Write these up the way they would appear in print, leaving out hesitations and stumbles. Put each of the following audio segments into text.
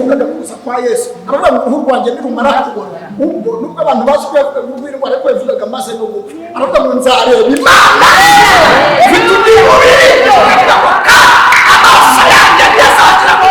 kuza kwa Yesu aravuga ngo uruhu rwanjye nirumara kubona ubwo nubwo abantu basubiye kubwirwa ariko bivuga amaze no gupfa aravuga ngo nzareba Imana mfite umubiri amaso yanjye yasagira mu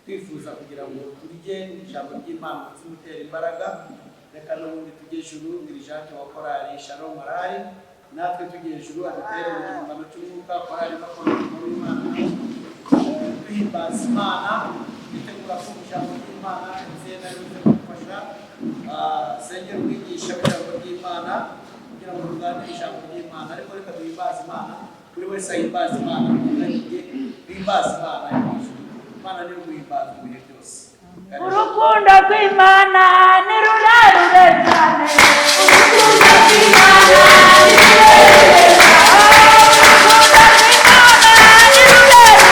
Kwifuza kugira ngo turye ijambo ry'Imana tumutera imbaraga reka n'ubundi tujye ijuru ngiri Jacques wa korali Shalom Marari natwe tujye ijuru adutere umuhangano cy'umwuka korali bakora muri Imana duhimbaza Imana bitegura ko ijambo ry'Imana nzena ryo gufasha sengera kwigisha ijambo ry'Imana kugira ngo tuganire ijambo ry'Imana ariko reka duhimbaza Imana buri wese ahimbaza Imana duhimbaza Imana Imana ni guhimbaza ibihe byose urukundo rw'Imana ni rurerure cyane urukundo rw'Imana ni rurerure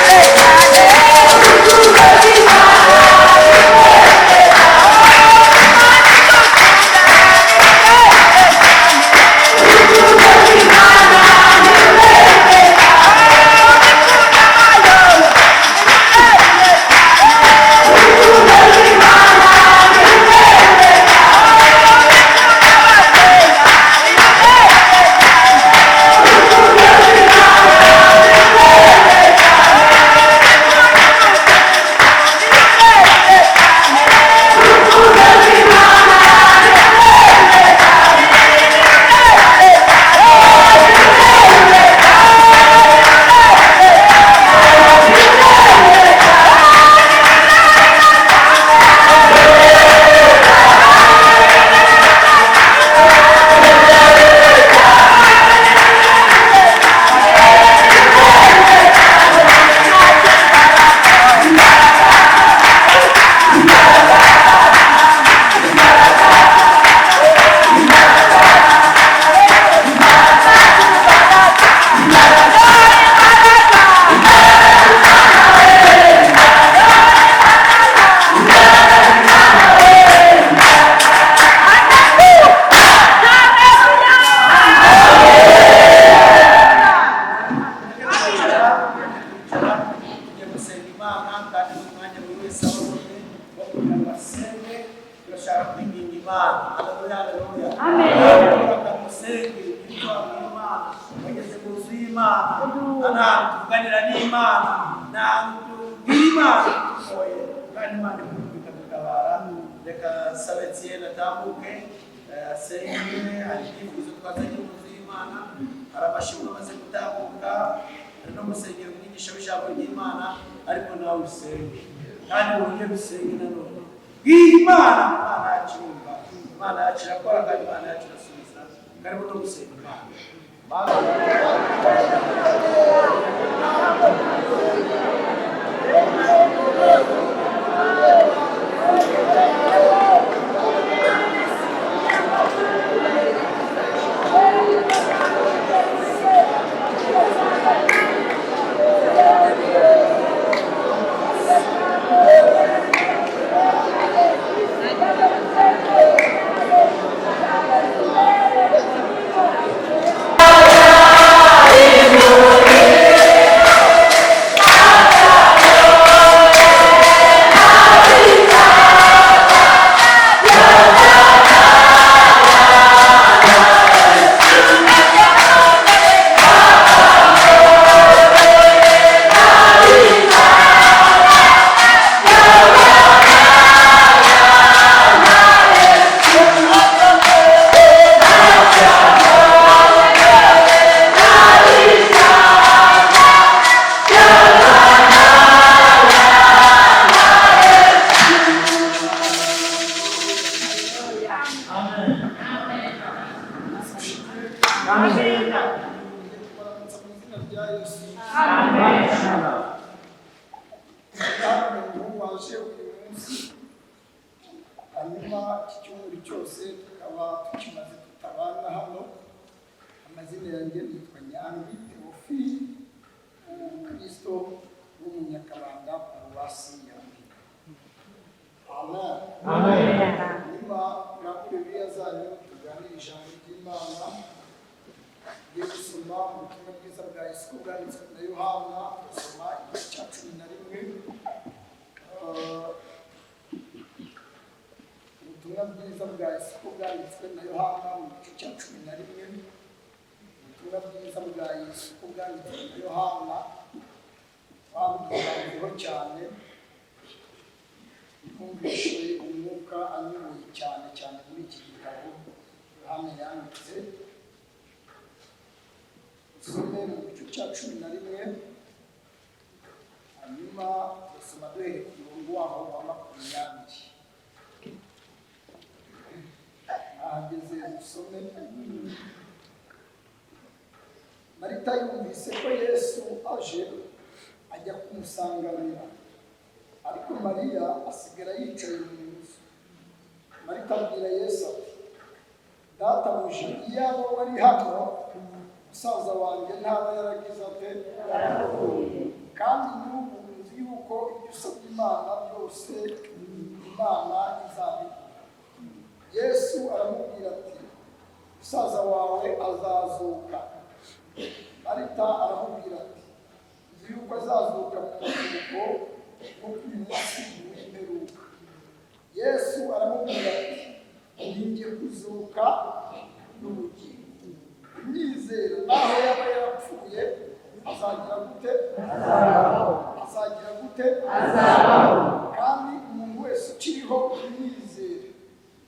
Amen. hanyuma iki cyumweru cyose tukaba tukimaze tutabana hano. Amazina yanjye nitwa Nyandwi Teofili, Kristo w'umunyakabanda paruwasi ya Muhima. Amen. Amen. Nyuma nakuri Bibiliya zanyu tuganira ijambo ry'Imana. Tugiye gusoma mu butumwa bwiza bwa Yesu bwanditswe na Yohana, dusoma igice cya 11. Ubutumwa bwiza bwa Yesu bwanditswe na Yohana mu gice cya 11. Ubutumwa bwiza bwa Yesu bwanditswe na Yohana bwanditsweho cyane. Twumvise umwuka anyoboye cyane cyane muri iki gitabo Yohana yanditse. Dusome mu gice cya 11, hanyuma dusoma duhereye ku murongo waho wa 20. Ahageze dusome. Marita yumvise ko Yesu aje, ajya kumusanganira, ariko Mariya asigara yicaye mu nzu. Marita abwira Yesu ati, databuja, iyaba wari hano, musaza wanjye ntaba yaragize ate, kandi n'ubu nzi yuko ibyo usabye Imana byose Imana izabiguha. Yesu aramubwira ati, musaza wawe azazuka. Marita aramubwira ati, nzi yuko azazuka mu muzuko no ku munsi w'imperuka. Yesu aramubwira ati, ngiye kuzuka n'ubugingo. Unyizera naho yaba yarapfuye azagira gute? Azagira gute? Kandi umuntu wese ukiriho unyizera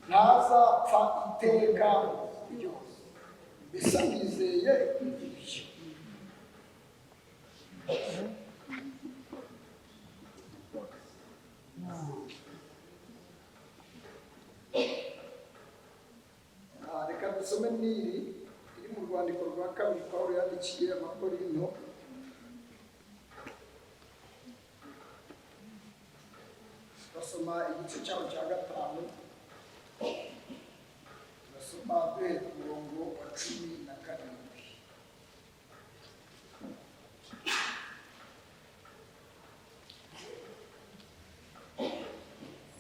ntazapfa iteka ryose. Mbese nizeye ibyo. Reka dusome n'iri iri mu rwandiko rwa kabiri Pawulo yandikiye Abakorinto. Basoma igice cyaho cya 5. Basoma duhere ku murongo wa 17.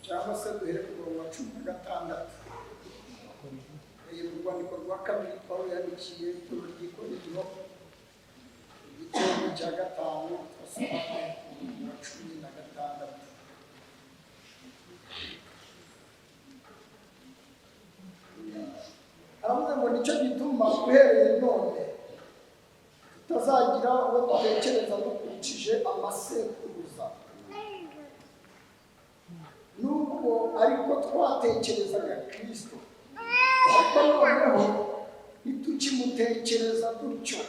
Cyangwa se duhere ku murongo wa 16. Mu rwandiko rwa kabiri Pawulo yandikiye itorero ry'Ikorinto, igice cya 5, basoma ku murongo wa 16. Aravuga ngo nicyo gituma uhereye none tutazagira uwo dutekereza dukurikije amasekuruza. Nubwo ariko twatekerezaga Kristo, ariko noneho ntitukimutekereza dutyo.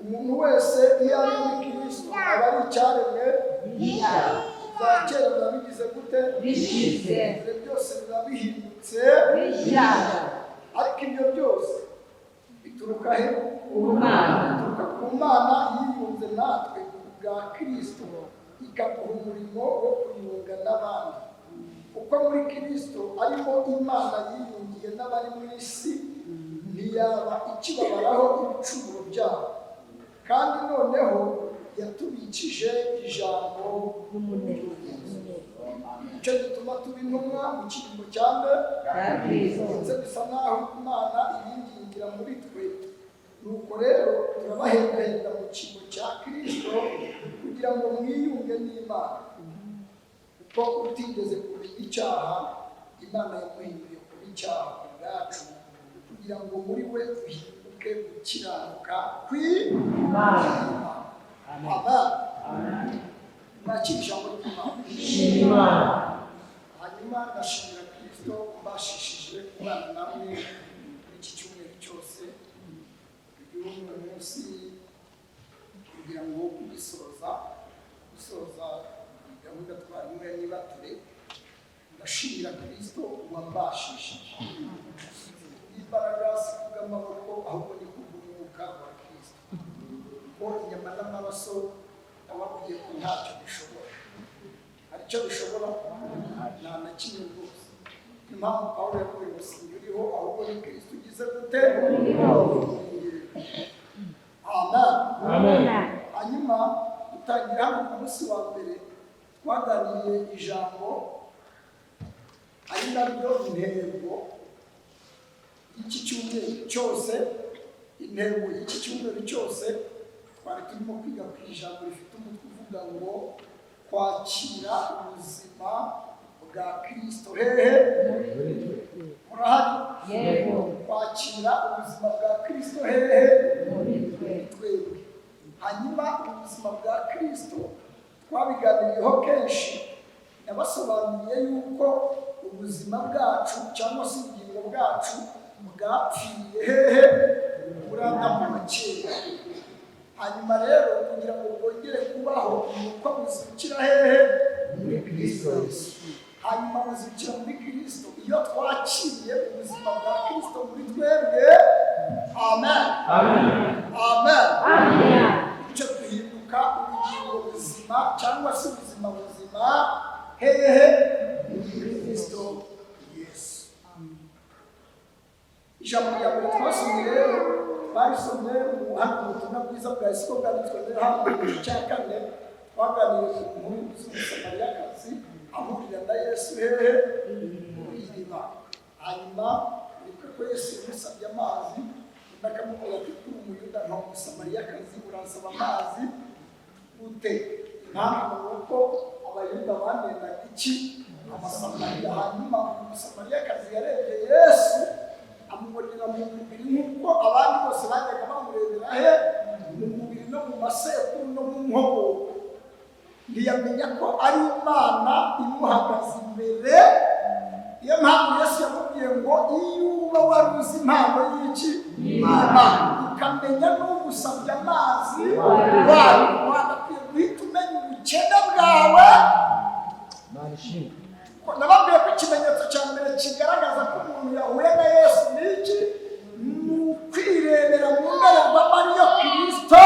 Umuntu wese iyo ari muri Kristo aba ari icyaremwe gishya. Za kera biba bigize gute? Bishize. Byose biba bihindutse bishya. Ariko ibyo byose bituruka he? Ku Mana. Bituruka ku Mana yiyunze natwe bwa Kristo, ikaduha umurimo wo kuyunga n'abandi. Uko muri Kristo arimo Imana yiyungiye n'abari mu isi, ntiyaba ikibabaraho ibicumuro byabo. Kandi noneho yatubikije ijambo ry'umunezero. Icyo gituma tuba intumwa mu kirimo cya Kristo. Ndetse bisa naho Imana iyingingira muri twe. Nuko rero turabahendahenda mu kirimo cya Kristo kugira ngo mwiyunge n'Imana. Kuko utigeze kumenya icyaha, Imana yamuhinduye kuba icyaha ku bwacu, kugira ngo muri we duhinduke gukiranuka kw'Imana. Amen. Mwakira ijambo ry'Imana. Hanyuma ndashimira Kristo mbashishije kubana namwe muri iki cyumweru cyose. Uyu munsi kugira ngo gusoza gahunda NIMWE ya Nibature, ndashimira Kristo wambashishije. Imbaraga z'ubwama amaraso ababwiye ko ntacyo bishobora hari icyo bishobora nta na kimwe rwose impamvu Pawulo yavuye ngo sinjye ahubwo ni Kristo ugize gute amen hanyuma dutangira hano ku munsi wa mbere twaganiriye ijambo ari naryo intego y'iki cyumweru cyose intego y'iki cyumweru cyose twari turimo kwiga ku ijambo rifite umutwe uvuga ngo kwakira ubuzima bwa Kristo hehe murahari yego kwakira ubuzima bwa Kristo hehe muri twebwe hanyuma ubuzima bwa Kristo twabiganiriyeho kenshi yabasobanuriye yuko ubuzima bwacu cyangwa se ubugingo bwacu bwapfiriye hehe muri Adamu na kera hanyuma rero kugira ngo bwongere kubaho nuko buzukira hehe muri Kristo hanyuma buzukira muri Kristo iyo twakiriye ubuzima bwa Kristo muri twebwe amen icyo duhinduka ubugingo buzima cyangwa se ubuzima buzima hehe muri Kristo Yesu ijambo rya mbere twasomye rero barisomye hano mu butumwa bwiza bwa Yesu bwanditswe hano mu gice cya 4 twaganiriye ku nkuru z'umusamariyakazi ahurira na Yesu hehe muri iriba hanyuma niko ko Yesu yamusabye amazi ndakamubwira ati kuri umuyuda nta umusamariyakazi uransaba amazi ute impamvu nuko abayuda banendaga iki amasamariya hanyuma umusamariyakazi yarebye Yesu amubonera mu mubiri nk'uko abandi bose bajyaga bamurebera he mu mubiri no mu masekuru no mu nkoko ntiyamenya ko ari Imana imuhagaze imbere iyo mpamvu Yesu yamubwiye ngo iyo uba wari uzi impano y'iki Imana ukamenya n'ugusabye amazi wagakwiye guhita umenya ubukene bwawe nababwiye ko ikimenyetso cya mbere kigaragaza ko umuntu yahuye na Yesu ni iki ni ukwirebera mu ndorerwamo ariyo Kristo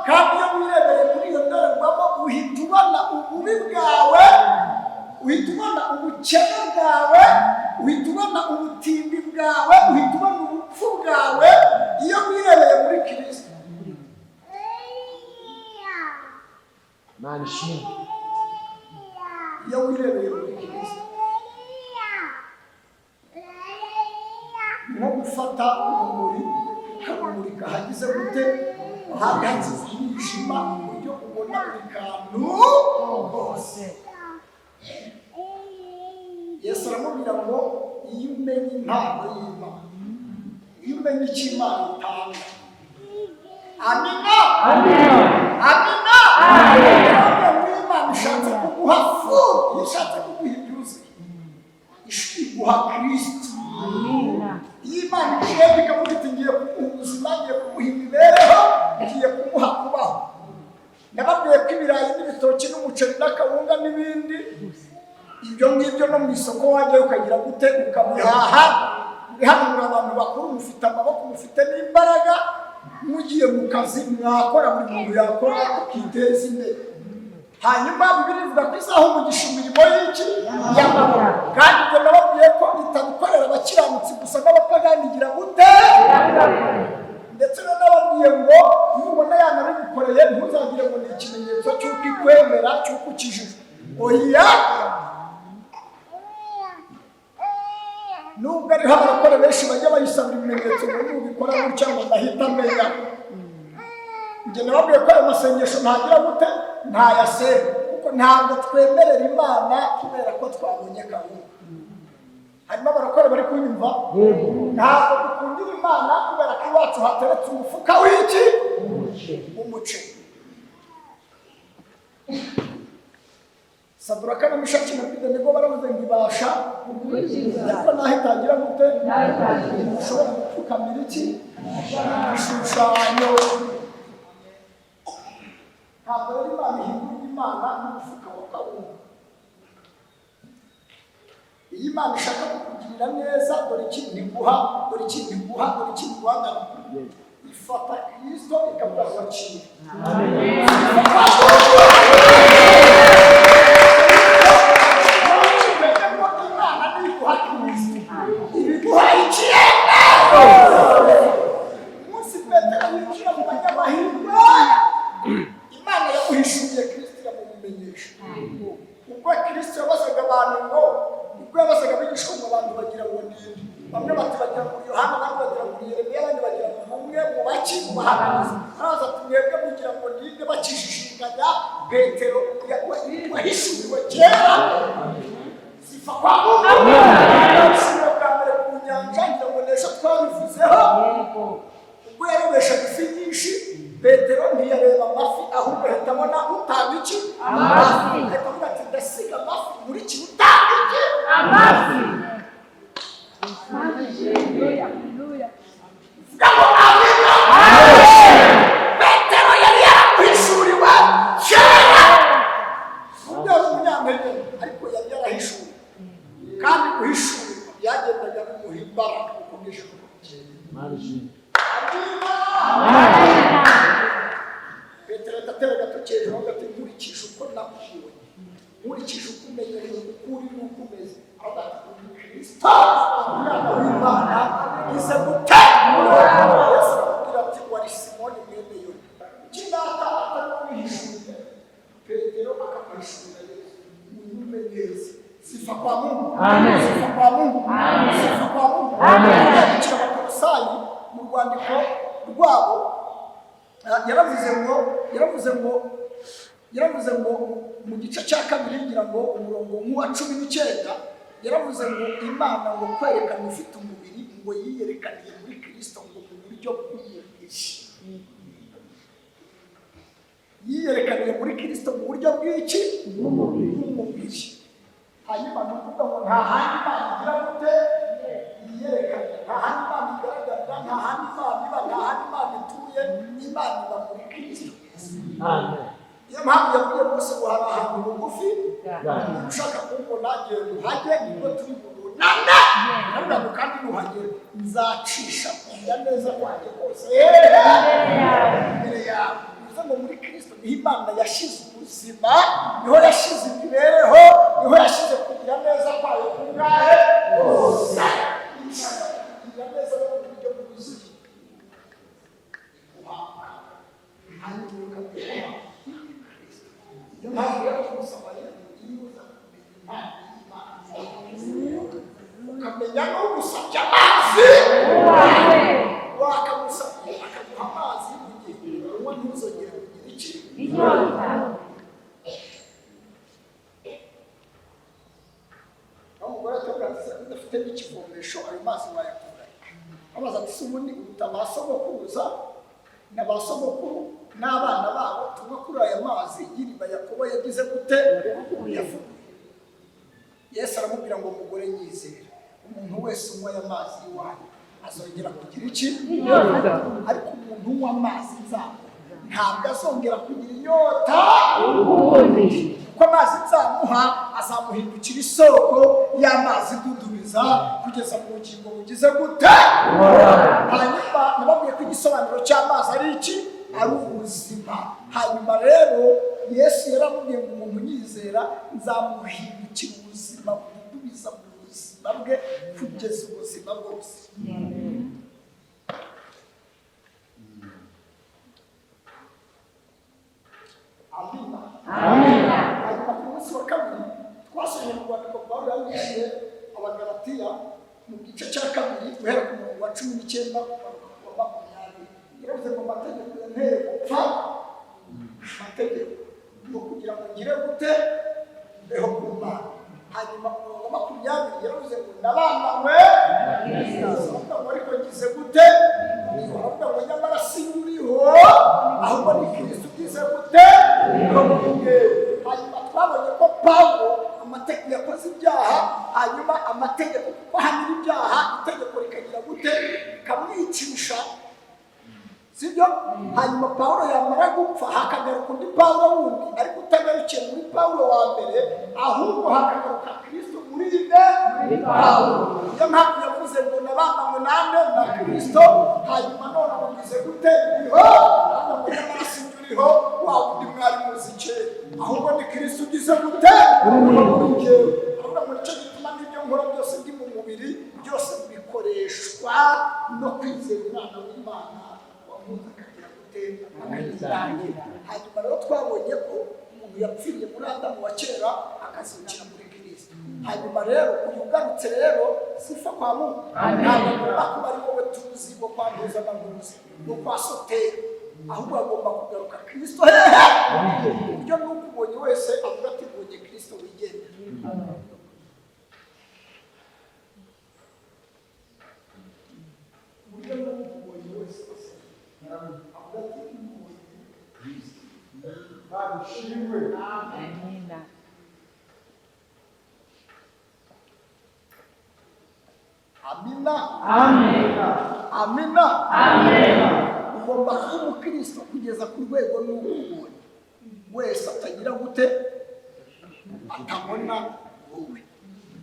kandi iyo wirebeye muri iyo ndorerwamo uhita ubona ububi bwawe uhita ubona ubukene bwawe uhita ubona ubutindi bwawe uhita ubona ubupfu bwawe iyo wirebeye muri Kristo iyo wirebeye muri Kristo nko gufata urumuri ukamurika hagize gute hahagaze umwijima mu buryo ubona buri kantu hose Yesu aramubwira ngo iyo umenye impano y'Imana iyo umenye icyo Imana itanga amina Imana ishatse kuguha fu ishatse kuguha ibyuzuye iguha Kristo iyo Imana ishobora ikavuga iti ngiye kumuha ubuzima ngiye kumuha imibereho ngiye kumuha kubaho nababwiye ko ibirayi n'ibitoki n'umuceri n'akawunga n'ibindi ibyo ngibyo no mu isoko wajyayo ukagira gute ukabihaha bihanura abantu bakuru mufite amaboko mufite n'imbaraga mugiye mu kazi mwakora buri muntu yakora akiteza imbere hanyuma Bibiliya ivuga ko izaha umugisha imirimo y'iki y'amaboko kandi ibyo nababwiye ko itabikorera abakiranutsi gusa n'abapagani igira gute ndetse nababwiye ngo nubona yanabikoreye ntuzagire ngo ni ikimenyetso cy'uko ikwemera cy'uko ukijijwe oya nubwo ariho abarakora benshi bajya bayisabira ibimenyetso ngo nubikora gutya ngo ndahita amenya njye nababwiye ko ayo masengesho ntagira gute ntayaseba kuko ntabwo twemerera Imana kubera ko twabonye gahunda hanyuma abarakora bari kunyumva ntabwo dukundira Imana kubera ko iwacu hateretse umufuka w'iki umuceri Saduraka na Meshaki na Abedenego baravuze ngo ibasha ariko naho itangira gute ushobora gupfukamira iki ibishushanyo ntabwo rero Imana ihindura Imana n'umufuka wa kawunga iyo Imana ishaka kukugirira neza dore ikintu iguha dore ikintu iguha dore ikintu iguhangana ifata Kristo ikamuha agaciro. Imana yamuhishuye Kristo yamumenyesha. Ubwo Kristo yabazaga abantu ngo ubwo yabazaga abigishwa mu bantu bagira ngo ndinde. Bamwe bati bagira ngo Yohana, abandi bagira ngo Yeremiya, abandi bagira ngo umwe mu baki bahanuzi. Araza ati mwebwe mugira ngo ndinde bakishishinganya Petero wahishuriwe kera. Sifa kwa Mungu. Yahishuriwe bwa mbere ku nyanja ngira ngo n'ejo twabivuzeho. Ubwo yarobeshaga ifi nyinshi Petero ntiyareba amafi ahubwo ahita abona utanga iki? Amafi. Ahita avuga ati ndasiga amafi muri iki utanga iki? Amafi. Haleluya. Petero yari yarahishuriwe kera. Ubyara umunyantege ariko yari yarahishuriwe. Kandi guhishurirwa byagendaga bimuha imbaraga kuko bw'ijuru. Petero atatera agatoki aho gati nkurikije uko nakubwiwe, nkurikije uko umenyereye ukuri n'uko umeze, aho gati Kristo umwana w'Imana yize gutera. Yesu aramubwira ati wari Simoni mwene Yona. Kinata atakwihishuriye Petero akakwishurira Yesu. Umumenyereza. Sifa kwa Mungu. Amen. Sifa kwa Mungu. Amen. Sifa kwa Mungu. Amen. Abakolosayi mu rwandiko rwabo yaravuze ngo mu gice cya kabiri ngira ngo umurongo nk'uwa 19 yaravuze ngo Imana ngo kwerekana ufite umubiri ngo yiyerekaniye muri Kristo ngo mu buryo bw'umubiri. Yiyerekaniye muri Kristo mu buryo bw'iki? Bw'umubiri. Hanyuma nukuvuga ngo nta handi Imana igira gute yiyerekana, nta handi Imana igaragara, nta handi Imana iba, nta handi Imana ituye, Imana iba muri Kristo. Amen. Iyo mpamvu yabwiye Mose ngo hari ahantu bugufi ushaka kumbona genda uhage nibwo turi bunane. Nabwo kandi nuhagera nzacisha kugira neza kwanjye kose imbere yawe. Bivuze ngo muri Kristo niho Imana yashize ubuzima, niho yashize imibereho, niho yashize kugira neza kwayo kungahe kose. Kugira neza no mu buryo bwuzuye. Hanyuma iyo mpamvu rero tumusaba ukamenya no gusabya amazi wakamusabye akaguha amazi mu gihe unywa ntuzongere kugira iki? Inyota. Umugore atubwira ati udafite n'ikivomesho ayo mazi wayakura. Amazi ati ubundi uruta ba sogokuruza na ba sogokuru n'abana babo tunywa kuri aya mazi y'iriba Yakobo yagize gute? Yavuye. Yesu aramubwira ngo umugore nyizera, umuntu wese unywa aya mazi iwanyu azongera kugira iki? Inyota. Ariko umuntu unywa amazi nzamuha ntabwo azongera kugira inyota ukundi. Kuko amazi nzamuha azamuhindukira isoko y'amazi idudubiza kugeza mu bugingo bugize gute? Hanyuma nababwiye ko igisobanuro cy'amazi ari iki? Ari ubuzima. Hanyuma rero Yesu yaramubwiye ngo umuntu yizera nzamuhindukira ubuzima budubiza mu buzima bwe kugeza ubuzima bwose. Amina. Amina. Hanyuma ku munsi wa kabiri twasomye mu rwandiko Pawulo yandikiye Abagalatiya mu gice cya kabiri guhera ku murongo wa 19 wa 20. Yaravuze ngo amategeko yanteye gupfa, amategeko ngo kugira ngo ngire gute mbeho ku Mana. Hanyuma ku murongo wa 20 yaravuze ngo nabambanywe ariko ngize gute? Ahubwo ngo nyamara sinuriho ahubwo ni Kristo ugize gute? Hanyuma twabonye ko Pawulo amategeko yakoze ibyaha, hanyuma amategeko kuko hanira ibyaha itegeko rikagira gute? Kamwicisha. Sibyo? Hanyuma Pawulo yamara gupfa hakagaruka undi Pawulo wundi ariko utagarukiye muri Pawulo wa mbere, ahubwo hakagaruka Kristo muri Pawulo. Iyo mpamvu yavuze ngo nabambanywe nande na Kristo, hanyuma none mugize gute? no kwizera umwana w'Imana wamuze akagira gutera akayitangira. Hanyuma rero twabonye ko umuntu yapfiriye muri Adamu wa kera akazukira muri Kristo. Hanyuma rero uyu ugarutse rero sifa kwa Mungu ntabwo agomba kuba ari wowe tuzi wo kwanduza amaguzi no kwasotera, ahubwo agomba kugaruka Kristo hehe ibyo n'ukubonye wese avuga ati mbonye Kristo wigenda. Buryo n'ukubonye wese avuga ati mbonye Kristo. Badushimwe. Amina. Amina. Amina. Amina. Amina. Ugomba kuba umukristo kugeza ku rwego n'ukubonye wese atagira gute atabona wowe.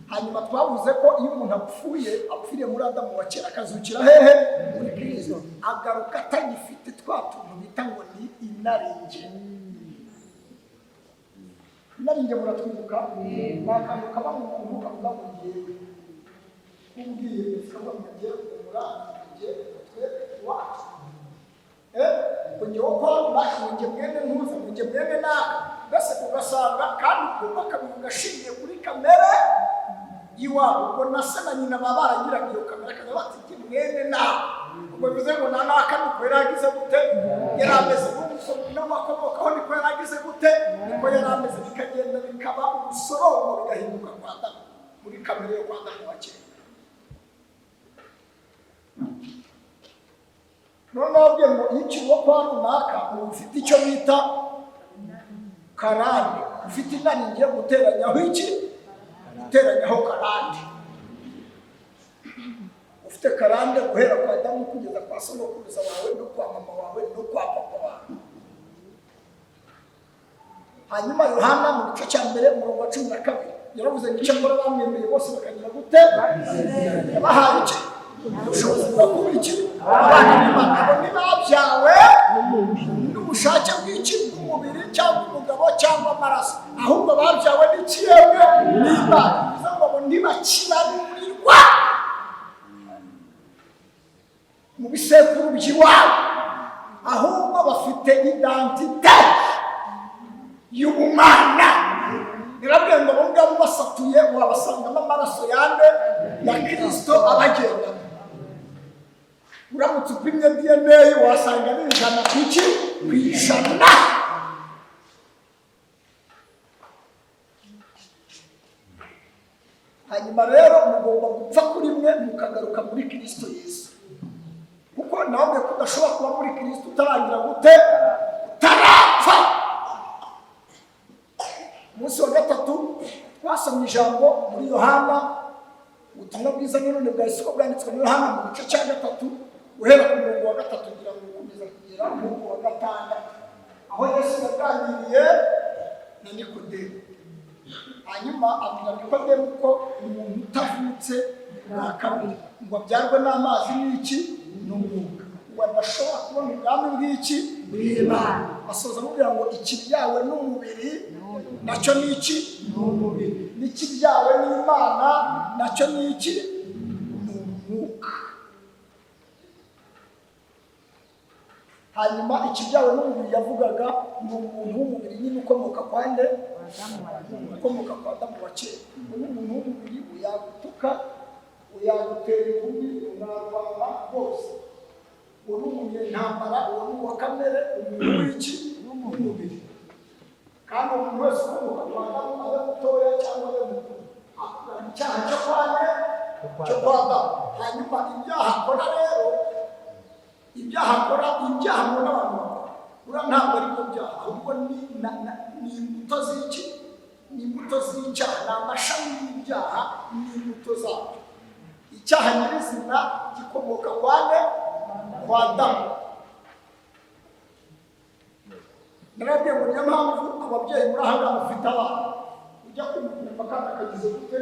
Hanyuma twavuze ko iyo umuntu apfiriye muri Adamu wa kera akazukira hehe muri Kristo, agaruka atagifite twa tuntu bita ngo ni inaringe. Inaringe muratwibuka bakantu kaba mu muntu kavuga ngo ngewe kubwiye bikabamugiye umurangiye twe wacu kunye uko bakunye mwene ntuza kunye mwene naka base kugasanga kandi ugomba kabigashingiye kuri kamera iwabo ngo nasana nyina babaragira iyo kamera kaza bati mwene naka ubwo bize ngo naka nuko yaragize gute yarameze n'amakomoka aho niko yaragize gute niko yarameze bikagenda bikaba umusoro bigahinduka kwa Adamu muri kamera yo kwa Adamu wa kera. Nonobye ngo ikigo kwa runaka ufite icyo bita karande, ufite inaringe guteranyaho iki guteranyaho karande. Ufite karande guhera kwa Adamu kugeza kwa sogokuruza wawe no kwa mama wawe no kwa papa wawe. Hanyuma Yohana mu gice cya mbere umurongo wa 12 yaravuze ngo icyo ngora bamwemeye bose bakagira gute yabahaye iki ubushobozi bwo kukurikira abana b'Imana abo ntibabyawe n'ubushake bw'iki bw'umubiri cyangwa umugabo cyangwa amaraso, ahubwo babyawe n'ikiremwe n'Imana. Bivuze ngo abo ntibakibarurirwa mu bisekuru by'iwabo, ahubwo bafite identite y'ubumana. Birabwiye ngo bo ngabo basatuye wabasangamo amaraso yande ya Kristo abagenda. Uramutse upimye DNA wasanga ni ijana kuki kwishana. Hanyuma rero mugomba gupfa kuri mwe mukagaruka muri Kristo Yesu, kuko nawe kudashobora kuba muri Kristo utarangira gute utarapfa. Umunsi wa gatatu twasomye ijambo muri Yohana, ubutumwa bwiza n'urundi bwa Yesu bwanditswe muri Yohana mu gice cya 3 guhera ku murongo wa 3 kugira ngo ukomeze kugera ku murongo wa 5, aho Yesu yaganiriye na Nikodemu. Hanyuma abwira Nikodemu ko umuntu utavutse bwa kabiri ngo abyarwe n'amazi n'iki n'umwuka ngo adashobora kubona ubwami bw'iki bw'Imana. Asoza amubwira ngo ikibyawe n'umubiri nacyo ni iki n'umubiri, n'ikibyawe n'Imana nacyo ni iki n'umwuka. Hanyuma ikibyawe n'umubiri yavugaga ni umuntu w'umubiri nyine ukomoka kwa nde ukomoka kwa Adamu wa kera. Umuntu w'umubiri uyagutuka uyagutera ingumi unarwana rwose, uwo ni umunyentambara, uwo ni uwa kamere, umuntu w'iki n'umubiri. Kandi umuntu wese ukomoka kwa Adamu abe mutoya cyangwa abe mukuru akora icyaha cyo kwa Adamu. Hanyuma ibyaha akora rero ibyaha mbona abantu bakora ntabwo ari byo byaha, ahubwo ni imbuto z'iki ni imbuto z'icyaha, ni amashami y'ibyaha ni imbuto zabyo. Icyaha nyirizina gikomoka kwa Adamu. Narabwiye ngo niyo mpamvu ababyeyi muri aha ngaha bafite abana ujya kumupima kandi akagize gute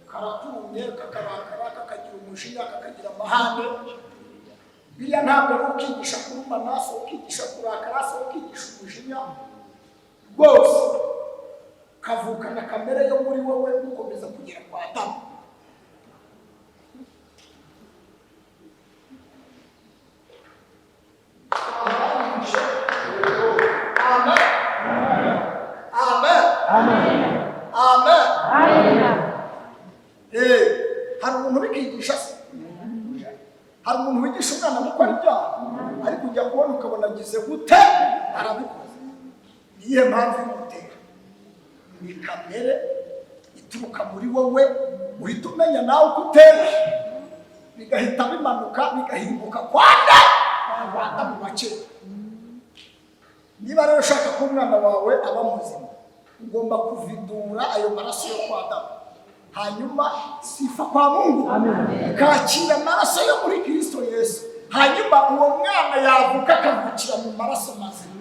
karatumye kakarakara kakagira umujinya kakagira amahane. Biriya ntabwo ari ukigisha kurumana, si ukigisha kurakara, si ukigisha umujinya. Rwose kavukana kamere yo muri wowe gukomeza kugera kwa Adamu. gukora ibyaha ariko ujya kubona ukabona agize gute arabikoze. Niyo mpamvu y'umutera ni kamere ituruka muri wowe uhita umenya nawe uko uteye bigahita bimanuka bigahinduka kwanda mu bake. Niba rero ushaka ko umwana wawe aba muzima ugomba kuvidura ayo maraso yo kwa Adamu, hanyuma sifa kwa Mungu kakira amaraso yo muri Kristo Yesu, hanyuma uwo mwana yavuka akavukira mu maraso mazima,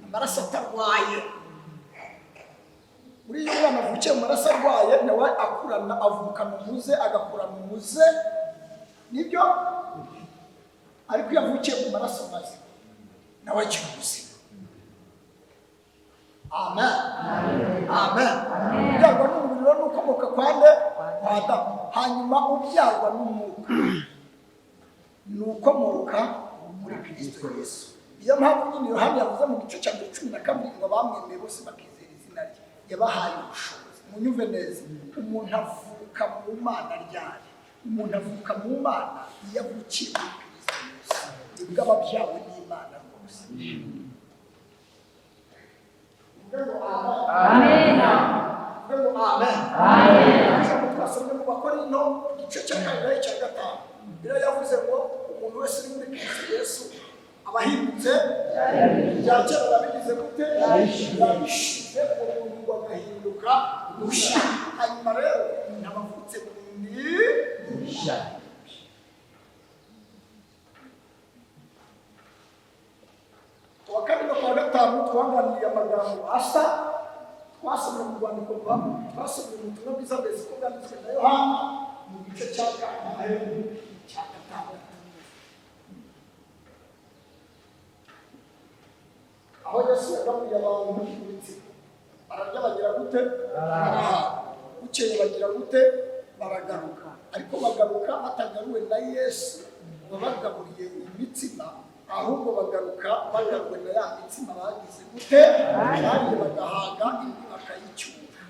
amaraso atarwaye. Uri umwana avukiye mu maraso arwaye nawe akurana avukana umuze agakurana umuze, nibyo ariko yavukiye mu maraso mazima nawe agira ubuzima. Amen. Amen. Ubyarwa n'umuriro n'ukomoka kwa nde? Kwa Adamu. Hanyuma ubyarwa n'umwuka n'ukomoka muri Kristo Yesu. Iyo mpamvu nyine Yohana yavuze mu gice cya 12 ngo bamwemeye bose bakizera izina rye, yabahaye ubushobozi. Munyumve neza, umuntu avuka mu Mana ryari? Umuntu avuka mu Mana iyo avukiye muri Kristo Yesu, nibwo ababyawe n'Imana rwose. Amen. Amen. Amen. Twasomye mu Bakorinto igice cya 4:5. Bira yavuze ngo umuntu wese uri muri Kristo Yesu abahindutse bya kera babigize gute? Yabishize umuntu agahinduka gushya. Hanyuma rero nabavutse bundi gushya. Wakati kwa gatanu twanganiye amagambo asa, twasomye mu rwandiko rwa, twasomye mu butumwa bwiza bwese ko bwanditswe na Yohana mu gice cya 5. Aho Yesu yabwiye abantu iminsi bararya bagira gute? Barahaga. Bukeye bagira gute? Baragaruka. Ariko bagaruka batagaruwe na Yesu babagaburiye imitsima, ahubwo bagaruka bagaruwe na ya mitsima bagize gute? Kandi bagahaga indi bakayicyura.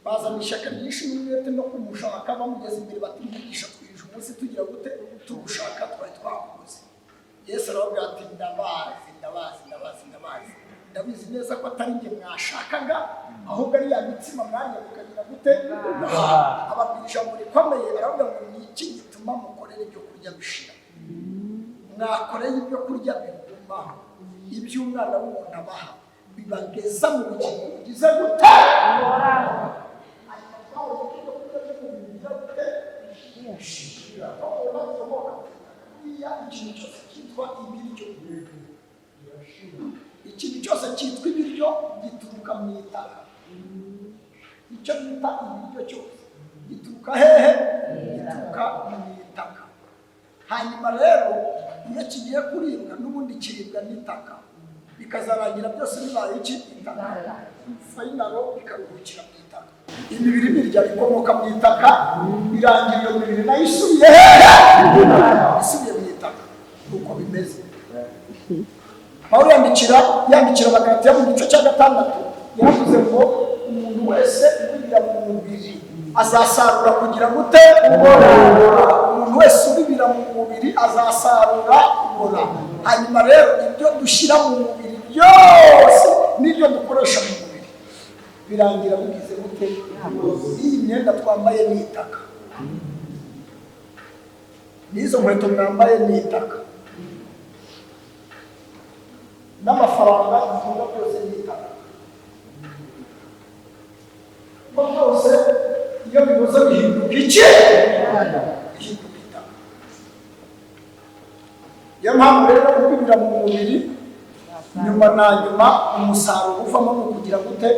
Bazana ishyaka ryinshi n'umwete no kumushaka bamugeza imbere bati mwigisha twije umunsi tugira gute? Tugushaka twari twakuze. Yesu arababwira ati ndabizi neza ko atari njye mwashakaga, ahubwo ari ya mitsima mwanya mukagira gute? Ababwira ijambo rikomeye, aravuga ngo ni iki gituma mukorera ibyo kurya bishira? Mwakoreye ibyo kurya bigumaho, ibyo umwana w'umuntu abaha bibageza mu bugingo bugize gute? Ikintu cyose cyitwa ibiryo gituruka mu itaka. Icyo bita ibiryo cyose gituruka hehe? Gituruka mu itaka. Hanyuma rero iyo kigiye kuribwa n'ubundi kiribwa n'itaka, bikazarangira byose bibaye iki? Itaka. Finalo bikaruhukira mu itaka. Imibiri mirya ikomoka mu itaka, birangira iyo mibiri nayo isubiye hehe? Isubiye mu itaka. Uko bimeze. Pawulo yandikira Abagalatiya mu gice cya 6 yavuze ngo umuntu wese ubibira mu mubiri azasarura kugira gute? Umuntu wese ubibira mu mubiri azasarura ubora. Hanyuma rero ibyo dushyira mu mubiri byose n'ibyo dukoresha mu mubiri birangira bigize gute? Iyi myenda twambaye ni itaka, n'izo nkweto mwambaye ni itaka, n'amafaranga dutunga byose ni itaka. Byose iyo bibuze bihinduka iki? Bihinduka itaka. Iyo mpamvu rero kubibira mu mubiri nyuma na nyuma umusaruro uvamo ni ukugira gute?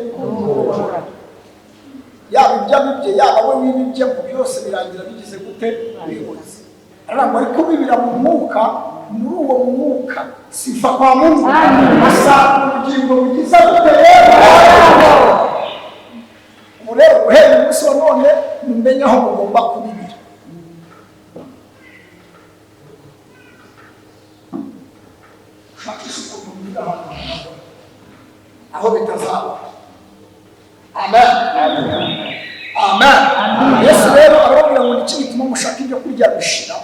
Yaba ibyo abibye yaba we n'ibibye byose birangira bigize gute? Bihoze. Ariko ariko bibira mu mwuka, muri uwo mwuka sifa kwa Mungu asarura ubugingo bugize gute? Rero guhera umunsi wa none mumenye aho mugomba kubibira. Aho bitazaba. Amen. Amen. Yesu rero arababwira ngo iki gituma mushaka ibyo kurya bishira,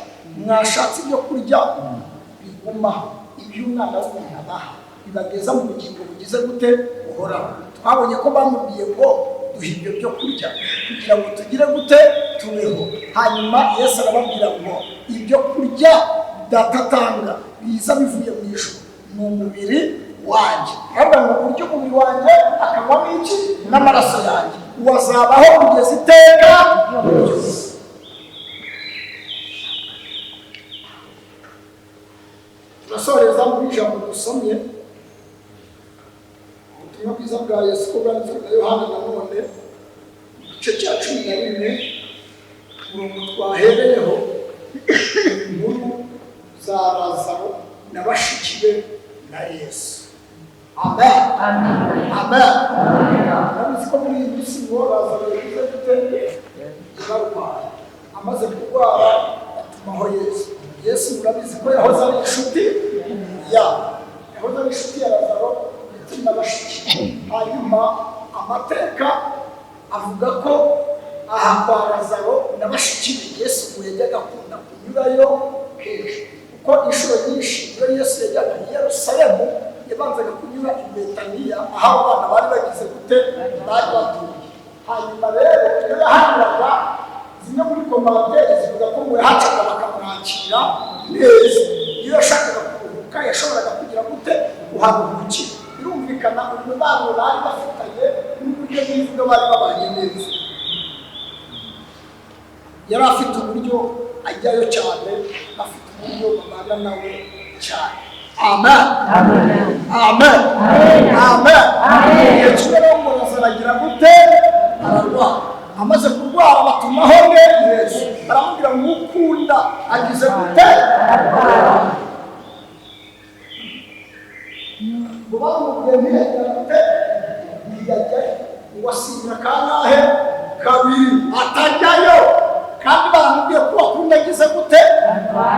mwashatse ibyo kurya biguma ibyo umwana w'umuntu abaha bibageza mu bugingo bugize gute buhoraho. Twabonye ko bamubwiye ngo duhe ibyo byo kurya kugira ngo tugire gute tubeho. Hanyuma Yesu arababwira ngo ibyo kurya datatanga biza bivuye mu ijuru ni umubiri wanjye. Aravuga ngo urya umubiri wanjye akanywa n'iki n'amaraso yanjye wazabaho kugeza iteka ryose. Turasoreza mu ijambo dusomye ubutumwa bwiza bwa Yesu ko bwanditswe na Yohana nanone igice cya 11 umurongo twahereyeho inkuru za Lazaro na bashiki be na Yesu. Amen. Amen. Nabizi ko muri iyi minsi ngo Lazaro yagize gute yarwaye amaze kurwara atumaho Yesu. Yesu murabizi ko yahoze ari inshuti yahoze ari inshuti ya Lazaro ndetse n'abashiki. Hanyuma amateka avuga ko aha kwa Lazaro n'abashiki be Yesu yajyaga akunda kunyurayo kenshi, kuko inshuro nyinshi iyo Yesu yajyaga i Yerusalemu yabanzaga kunyura i Betaniya aho abana bari bagize gute bari batuye. Hanyuma rero iyo yahanyuraga zimwe muri komanderi zivuga ko ngo yahacaga bakamwakira neza. Iyo yashakaga kuruhuka yashoboraga kugira gute kuharuhukira. Birumvikana umubano bari bafitanye n'uburyo bw'ibyo bari babanye neza. Yari afite uburyo ajyayo cyane, afite uburyo babana nawe cyane. Amen. Amen. Amen. Yesu rero ngo azaragira gute ararwara. Amaze kurwara batumaho Yesu aramubwira ngo ukunda agize gute ngo bamubwiye gute ntiyajya uwasinya kangahe kabiri atajyayo, kandi baramubwiye ko akunda agize gute.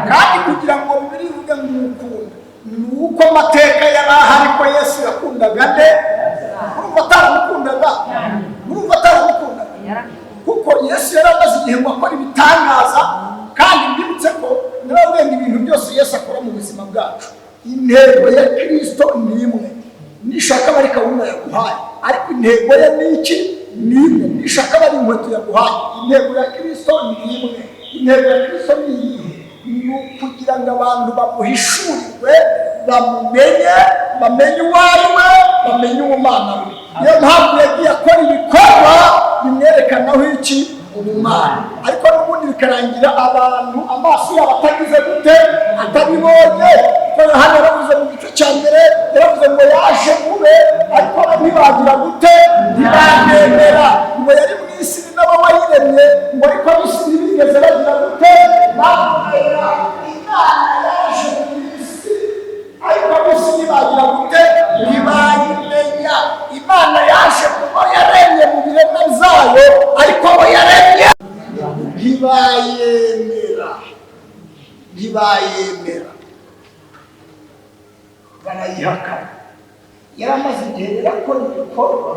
Kandi kugira ngo Bibiliya ivuge ngo ukunda nuko amateka yari ahari ko Yesu yakundaga nde. Urumva ataramukundaga, urumva ataramukundaga kuko Yesu yari amaze igihe ngo akora ibitangaza. Kandi mbibutse ko nababwenge ibintu byose Yesu akora mu buzima bwacu intego ya Kristo ni imwe. Nishaka bari kawunga yaguhaye, ariko intego ye ni iki? Ni imwe. Nishaka bari inkweto yaguhaye, intego ya Kristo ni imwe. Intego ya Kristo ni iyihe? Ni ukugira ngo abantu bamuhishurirwe, bamenye uwo ari we, bamenye umwana we. Niyo mpamvu yagiye akora ibikorwa bimwerekanaho iki? Umumana. Ariko n'ubundi bikarangira abantu amaso yabo atagize gute atabibonye. Ko hano yaravuze mu gice cya mbere yaravuze ngo yaje mube, ariko ntibagira gute ntibamwemera. Ngo yari mu isi nabo wayiremye, ngo ariko ab'isi ntibigeze bagira gute bamwemera. Imana yaje mu isi ariko ab'isi ntibagira gute ntibayimenya. Imana yaje kuba yaremye mu biremwa zayo, ariko abo yaremye ntibayemera barayihakana. Yaramaze igihe rero akora ibikorwa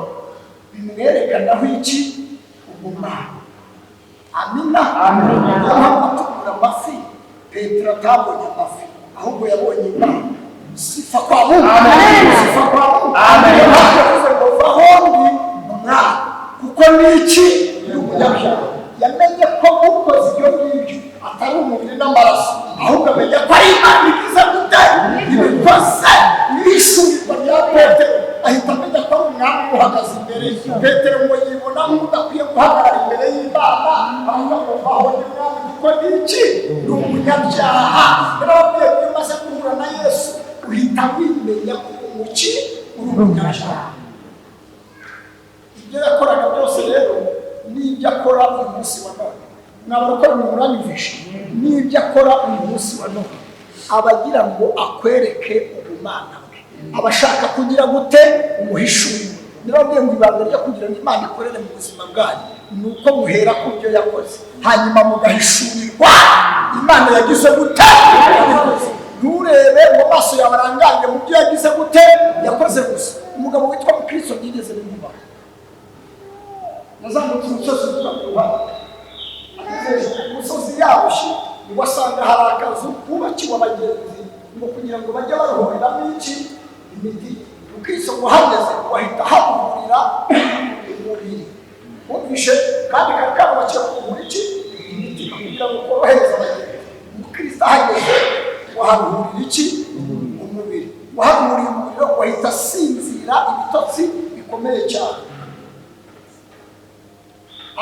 bimwerekanaho iki? Ubumana. Amina. Yahamagara amafi, Petero atabonye amafi ahubwo yabonye Imana. Sifa kwa Mungu. Sifa kwa Mungu. Yavuze ngo vahondi mwana kuko niki y'umunyabyaha. Yamenye ko ukoze ibyo ngibyo atari umubiri n'amaraso, ahubwo amenya ko ari Imana igize gute ibikoze. Ibishurirwa bya Petero ahita amenya ko ari umwami umuhagaze imbere. Petero ngo yibona nk'udakwiye guhagarara imbere y'Imana, ahubwo ngo vahondi mwana kuko niki ni umunyabyaha. Yarababwiye ko iyo umaze guhura na Yesu uhita wimenya ko umuki uri umunyabyaha. Ibyo yakoraga byose rero n'ibyo akora uyu munsi wa none, ntabwo akora umuranyumvisha. N'ibyo akora uyu munsi wa none abagira ngo akwereke ubumana bwe, abashaka kugira gute umuhishurire. Nirababwiye ngo ibanga ryo kugira ngo Imana ikorere mu buzima bwanyu ni uko muhera ku byo yakoze, hanyuma mugahishurirwa Imana yagize gute yakoze. Nturebe mu maso yawe arangaye mu byo yagize gute yakoze gusa. Umugabo witwa Kristo yigeze bimuba, nazamutse umusozi witwa KUDUHA, ageze umusozi yarushye ngo asanga hari akazu kubakiwe abagenzi ngo kugira ngo bajye baruhuriramo imiti ukisoma uhageze wahita haburira umubiri wumvishe kandi kakaba bakiye kugura imiti kugira ngo korohereza abagenzi umukristo ahageze waharuhurira umubiri waharuhuriye umuriro wahita asinzira ibitotsi bikomeye cyane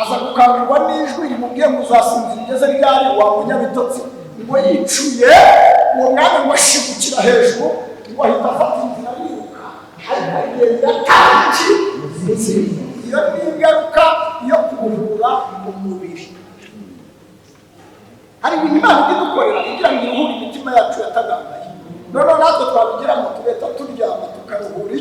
aza gukangurwa n'ijwi rimubwiye ngo uzasinzira ugeze ryari wa munyabitotsi ngo yicuye uwo mwanya ngo ashigukira hejuru ngo ahita afata inzira yiruka ariko agenda atangi iyo ni ingaruka yo kuruhura umubiri. Hari ibintu Imana idukorera kugira ngo iruhure imitima yacu yatagambaye noneho natwe twabigira ngo tugahita turyama tukaruhura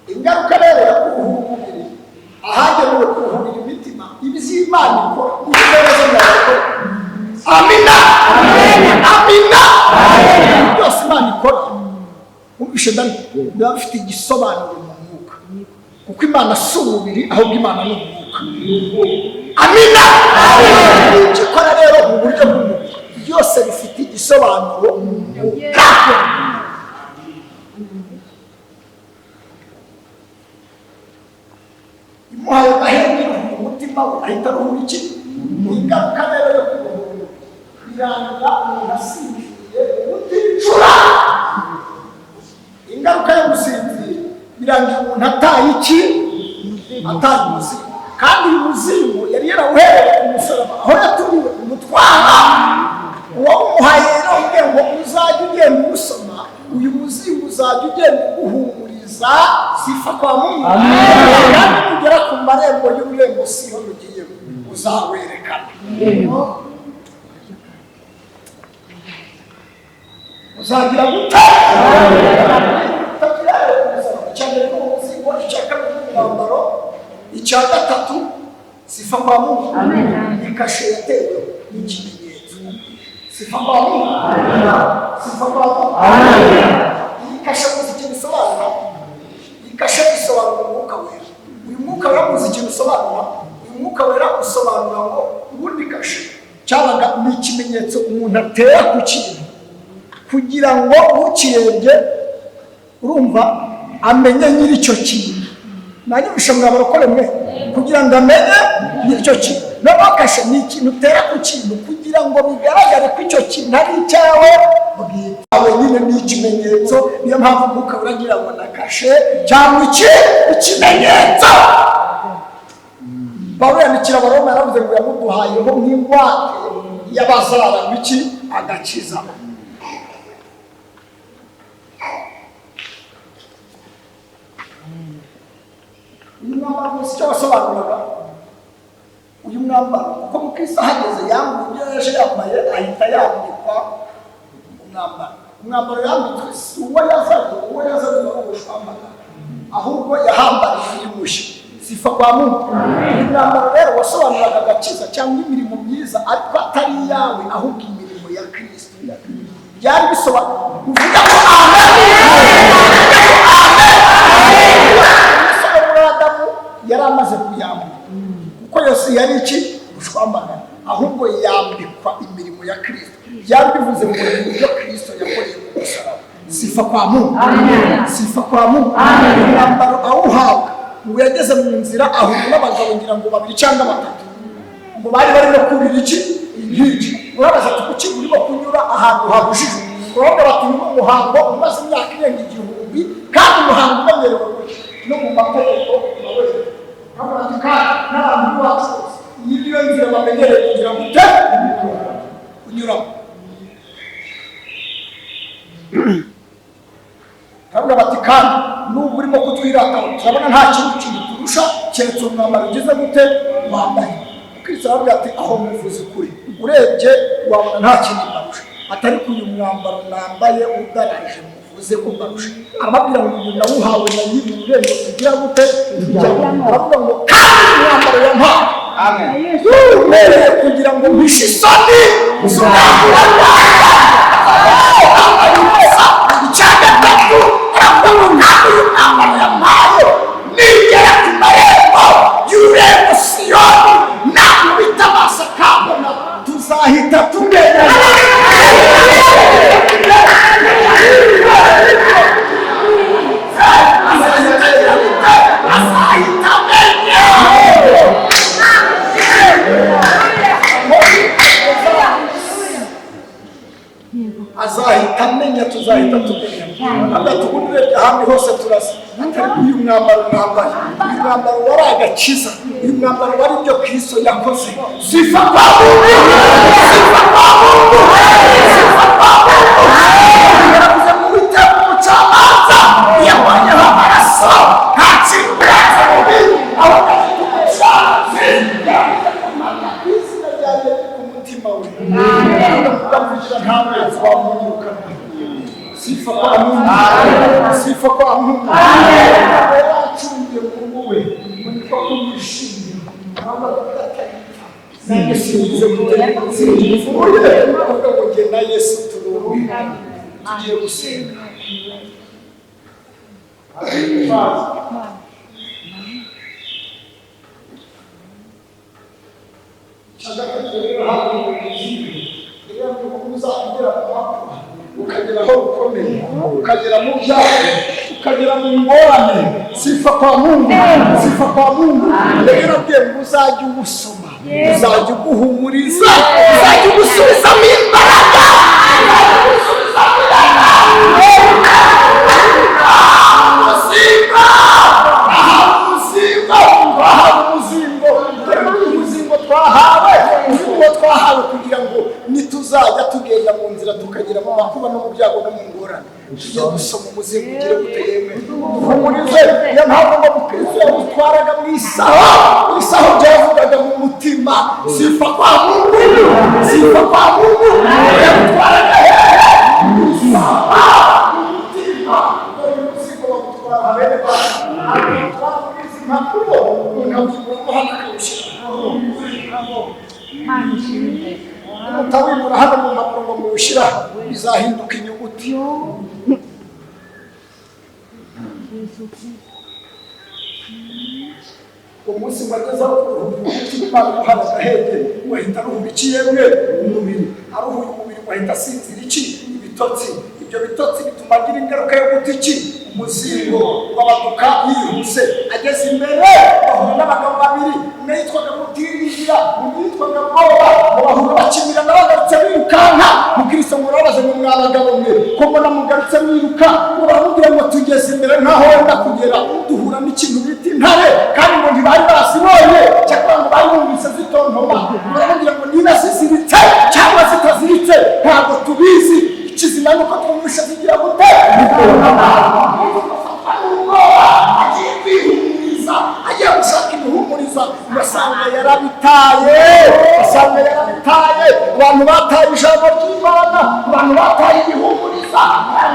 ingaruka rero yo kuruhura umubiri ahagenewe kuruhurira imitima ibiz'Imana ikora n'ibyo yakora. Amina amina byose Imana ikora umvishe ndani biba bifite igisobanuro mu mwuka kuko Imana si umubiri ahubwo Imana ni umwuka. Amina ibyo ikora rero mu buryo bw'umubiri byose bifite igisobanuro mu mwuka. Imuhaye agahenge umutima we ahita aruhura ingaruka rero yo kuruhura birangira umuntu asinziriye umuticura. Ingaruka yo gusinzira birangira umuntu ataye ataye umuzimu kandi uyu muzimu yari yarawuhereye ku musaraba aho yaturiwe umutwara uwawumuhaye rero ubwe ngo uzajya ugenda umusoma uyu muzimu uzajya ugenda uguhumuriza sifa kwa Mungu kandi kugera ku marembo y'ururembo siho rugiye uzawerekana uzagira gute cyane ko umuzimu icya kabiri n'umwambaro icya gatatu sifa kwa Mungu ikashe yatewe n'ikimenyetso sifa kwa Mungu sifa kwa Mungu ikashe ikintu isobanura ikashe isobanura umwuka wera. Uyu mwuka wera muzi ikintu usobanura uyu mwuka wera usobanura ngo ubundi kashe cyabaga ni ikimenyetso umuntu atera ku kintu kugira ngo ukirebye urumva amenye nyiri icyo kintu. Nanjye bishobora barokore mwe kugira ngo amenye icyo kintu noneho kashe ni ikintu utera ku kintu kugira ngo bigaragare ko icyo kintu ari icyawe bwite nyine ni ikimenyetso. Niyo mpamvu umwuka uragira ngo na kashe cyangwa ikimenyetso. Pawulo yandikira Abaroma yaravuze ngo yamuduhayeho nk'ingwate y'abazaragwa agakiza. Uyu mwambaro muzi icyo wasobanuraga uyu mwambaro kuko mukristo ahageze yambaye ibyo yaje yambaye ahita yambikwa umwambaro yambitswe si uwo yazanye no gushambana ahubwo yahambariye imushi sifa kwa Mungu. Uyu mwambaro rero wasobanuraga agakiza cyangwa imirimo myiza ariko atari iyawe ahubwo imirimo ya Kristo byari bisobanura uvuga ko yari amaze kuyambura kuko yose yari gushwambana ahubwo yambikwa imirimo ya Kristo. Byari bivuze ngo ibyo Kristo yakoreye ku musaraba sifa kwa Mungu sifa kwa Mungu. Umwambaro awuhabwa ngo yageze mu nzira ahura n'abagabo ngira ngo babiri cyangwa batatu ngo bari barimo kubira inkiki urabaza tukuki urimo kunyura ahantu habujijwe urabona batumye umuhango umaze imyaka irenga 1000 kandi umuhango umenyerewe no mu mategeko n'abantu bacu niyo nzira bamenyereye kugira ngo unyuramo. Kabura bati kandi n'ubu urimo kutwirataho turabona nta kintu turusha keretse umwambaro ugize gute wambaye. Kristo aravuga ati aho muvuze kuri urebye wabona nta kintu barusha atari ku uyu mwambaro nambaye ugaraje muvuze ko barusha. Arababwira ngo uyu nawuhawe na nyiri ururembo kugira gute aravuga ngo kandi umwambaro yampawe umereye kugira ngo mpishe isoni icya gatatu aravuga ngo kandi uyu mwambaro yampawe nigera ku marembo turebe Siyoni nawe bitabasha kabona tuzahita tumenya azahita amenya tuzahita tumenya agatugurire ahandi hose turasa uyu mwambaro mwambaye uyu mwambaro wari agakiza uyu mwambaro wari ibyo Kristo yakoze sifa kwa Mungu sifa kwa Mungu sifa kwa Mungu yaravuze mu bitabo umucamanza yabonye amaraso nta kintu yakoze abagafite umucamanza izina ryanjye ku mutima we ndakugira nta mwezi wamunyukana sifa kwa Mungu sifa kwa Mungu yaracungiye Mungu we muniko kumishimira nange singize kutekereza na Yesu turuhuke tugiye gusenga ukagera aho ukomeye ukagera mu byawe ukagera mu ngorane sifa kwa Mungu sifa kwa Mungu rero bwe uzajya ubusoma uzajya uguhumuriza uzajya ugusubizamo imbaraga twahawe kugira ngo nituzajya tugenda mu nzira tukagera mu makuba no mu byago no mu ngorane tujye gusoma umuzingo ugire guteyeme duhumurize niyo mpamvu ngo Kristo yawutwaraga mu isaho byavugaga mu mutima sifa kwa Mungu sifa kwa Mungu yawutwaraga mu isaho mu mutima umuzingo bawutwara bene bana abitwara muri izi mpapuro unawuguramo hano akawushyiraho utawimura hano mu mpapuro ngo muwushyira bizahinduka inyuguti umunsi mwagezaho umutima uruhara agahenge wahita aruhura iki yemwe umubiri aruhuye umubiri wahita asinzira iki ibitotsi ibyo bitotsi bituma agira ingaruka yo guta iki umuzingo wabaduka yihuse ageze imbere bahura n'abagabo babiri umwe yitwaga Mutiringira undi yitwaga Boba bahura bakimirana bagarutse birukanka Mukristo murabaze mu mwabagabo mwe ko mbona mugarutse mwiruka muramubwira ngo tugeze imbere nkaho wenda kugera duhura n'ikintu bita intare kandi ngo ntibari basibonye cyangwa ngo bari bumvise zitontoma muramubwira ngo niba ziziritse cyangwa zitaziritse ntabwo tubizi ikizima nuko twumvisha zigira gute agiye kwihumuriza agiye gushaka ibihumuriza ugasanga yarabitaye abantu bataye ijambo ry'Imana abantu bataye ibihumuriza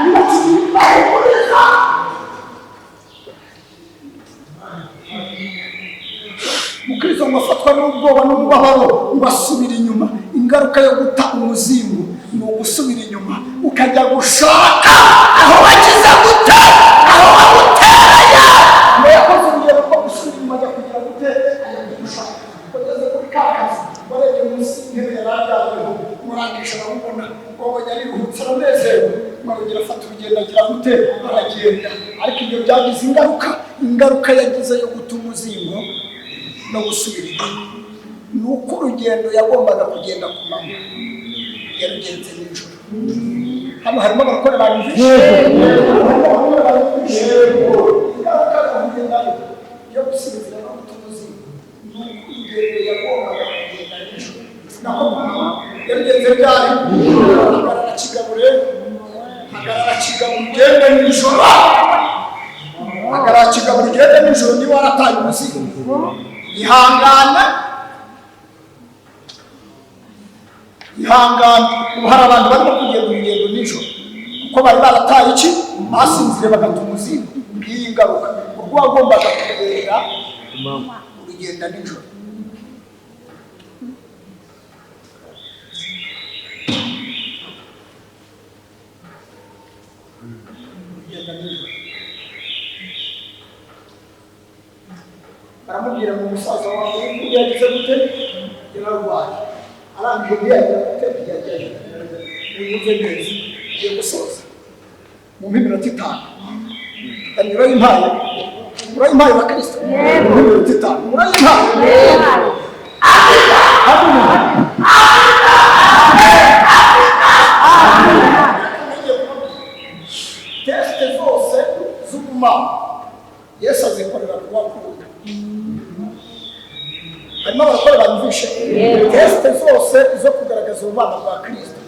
ibihumuriza Mukristo mwafatwa n'ubwoba n'umubabaro ugasubira inyuma ingaruka yo guta umuzingo ni ugusubira inyuma ukajya gushaka aho wagize gute aho waguteranya yakoze urugero rwo gusubira inyuma ajya kugira gute ajya gushaka kugeze kuri kakazi warebye munsi y'intebe yarajyaweho murangisha aramubona ubwo yariruhutse aranezerewe mwarugira afata urugendo agira gute aragenda ariko ibyo byagize ingaruka yagize yo guta umuzingo no gusubira inyuma nuko urugendo yagombaga kugenda ku manywa yarugenze nijoro hano harimo abakora banyujije ingaruka yo gusubira no guta umuzingo nuko urugendo yagombaga kugenda nijoro nako yarugenze ryari hagarara kigabure ugende nijoro hagarara kigabure ugende nijoro niba warataye umuzingo ihangane ubu hari abantu barimo kugenda urugendo nijoro kuko bari barataye iki basinzire bagata umuzingo ngiyi ingaruka ubwo wagombaga kugenda urugenda nijoro aramubwira ngo umusaza wawe yagize gute yararwaye arangije yagira gute yagiye unyuze neza ugiye gusoza mu minota 5 anyura impaye urayimpaye wa Kristo mu minota 5 urayimpaye teste zose z'ubumana Yesu azikorera kuba kuruta hanyuma barakora bamvishe teste zose zo kugaragaza ubumana bwa Kristo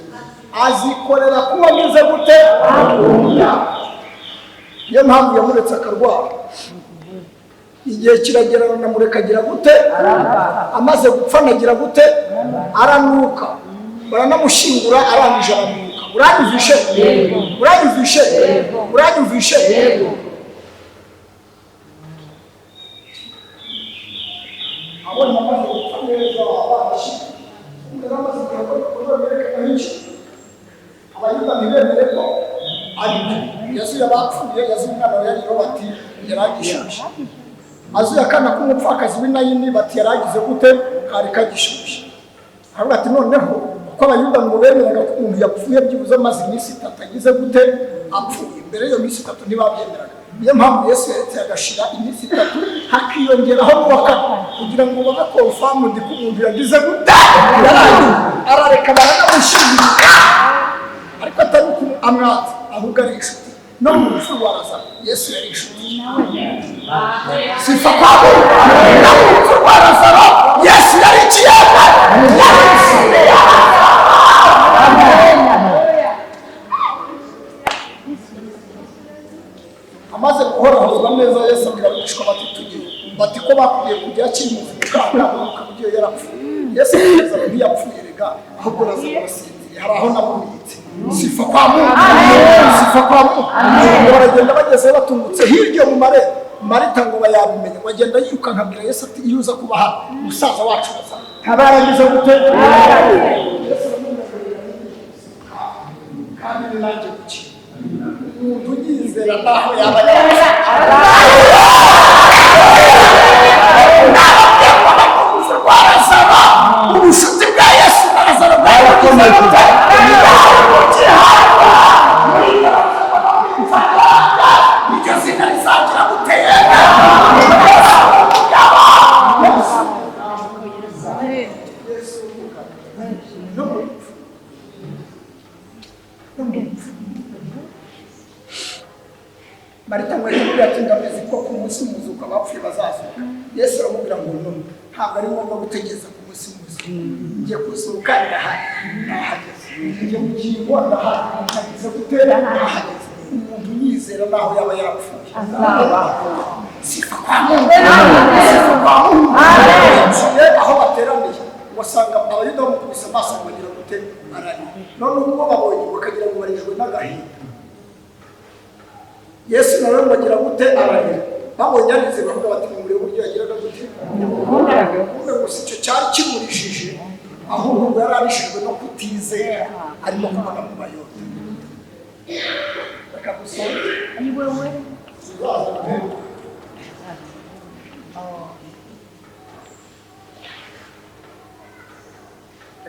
azikorera kuba ameze gute niyo mpamvu yamuretse akarwara igihe kiragera namureka agira gute amaze gupfa nagira gute aranuka baranamushingura arangije aranuka uranyumvishe uranyumvishe uranyumvishe abona amaze gupfa neza abashi amaze gukora berekana iki abayuda ntibemere ko ari Yesu yabapfuye yazi umwana wa Yairo bati yaragishushe azuye akana k'umupfakazi w'inayini bati yaragize gute kari kagishushe ahubwo ati noneho ko abayuda ngo bemeraga ko umuntu yapfuye byibuze amaze iminsi 3 agize gute apfuye mbere yo minsi 3 ntibabyemeraga niyo mpamvu Yesu yaretse agashira iminsi 3 hakiyongeraho n'uwaka kugira ngo babe confirm ndi ko umuntu yagize gute arareka baranamushimira ariko atari ku amwatsi ahubwo ari inshuti no mu rupfu rwa Lazaro Yesu yari inshuti sifa kwabo no mu rupfu rwa Lazaro Yesu yari ikiyaga amaze guhorahozwa neza Yesu abwira abigishwa bati tugiye bati ko bakwiye kujya kiri mu kanda ukabugiye yarapfuye Yesu yeza ntiyapfuye rega ahubwo Lazaro asinziriye hari aho namubitse sifa kwa Mungu sifa kwa Mungu baragenda bageze batungutse hirya mu marembo Marita ngo bayabimenye bagenda yiruka nkabwira Yesu ati yuza kubaha umusaza wacu Lazaro tabaragize gute kandi nanjye kuki umuntu yizera naho yaba ubushuti bwa Yesu na Lazaro bwakomeye Marita ngo yatinda ameze ko ku munsi muzuka bapfuye bazazuka Yesu aramubwira ngo none ntabwo ari ngombwa gutegeza ku munsi muzuka ngiye kuzuka ndahageze ngiye mu gihe ndahageze ngiye gutera ndahageze umuntu yizera naho yaba yarapfuye sifa kwa Mungu sifa kwa Mungu aho bateraniye wasanga abayuda bamukubise amaso bagira gute arari none ubwo babonye bakagira ngo barijwe n'agahinda Yesu nawe bagira gute ararira babonye arize bavuga bati muri buryo yagiraga gute kumbe ngo si cyo cyari kimurishije ahubwo yararishijwe no kutizera arimo kubona mu bayuda bakagusoma ni wewe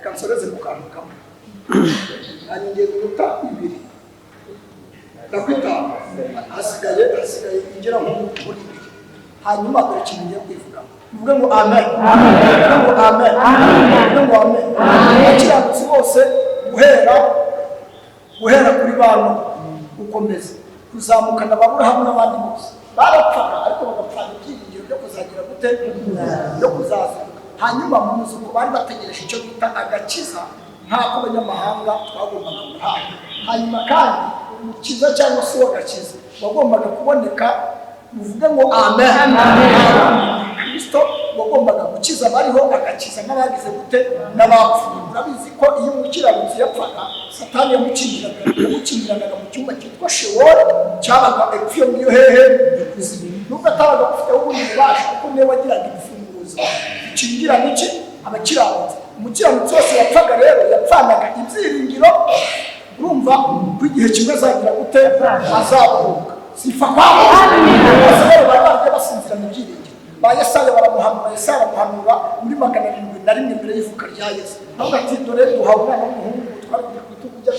kansoreze mu kantu kamwe ngiye guta 2 ndakwita hasigaye ingira mu kuri hanyuma dore ikintu ngiye kwivuga uvuge ngo amen amen ngo amen amen ngo amen abakiranutsi bose guhera kuri bantu ukomeze kuzamukana Aburahamu n'abandi bose barapfaga ariko bagapfana ibyiringiro byo kuzagira gute no kuzaza hanyuma mu muzuko bari bategereje icyo bita agakiza nk'ako abanyamahanga twagombaga guhabwa hanyuma kandi umukiza cyangwa se wagakiza wagombaga kuboneka uvuge ngo amen Kristo wagombaga gukiza bariho agakiza n'abagize gute n'abapfuye urabizi ko iyo umukiranutsi yapfaga Satani yamucingiranaga mu cyumba cyitwa Sheol cyabaga epfo yo hehe nubwo atabaga ufite ubundi bubasha kuko niwe wagiraga ibifunguzo bicingira n'iki abakiranutsi umukiranutsi wose yapfaga rero yapfanaga ibyiringiro urumva ko igihe kimwe azagira gute azabuka sifa kwa Mungu bari basinzira mu byiringiro ba Yesaya baramuhanura. Yesaya baramuhanura muri 701 mbere y'ivuka rya Yesu. Aho ati dore duhawe umwana w'umuhungu twari kujya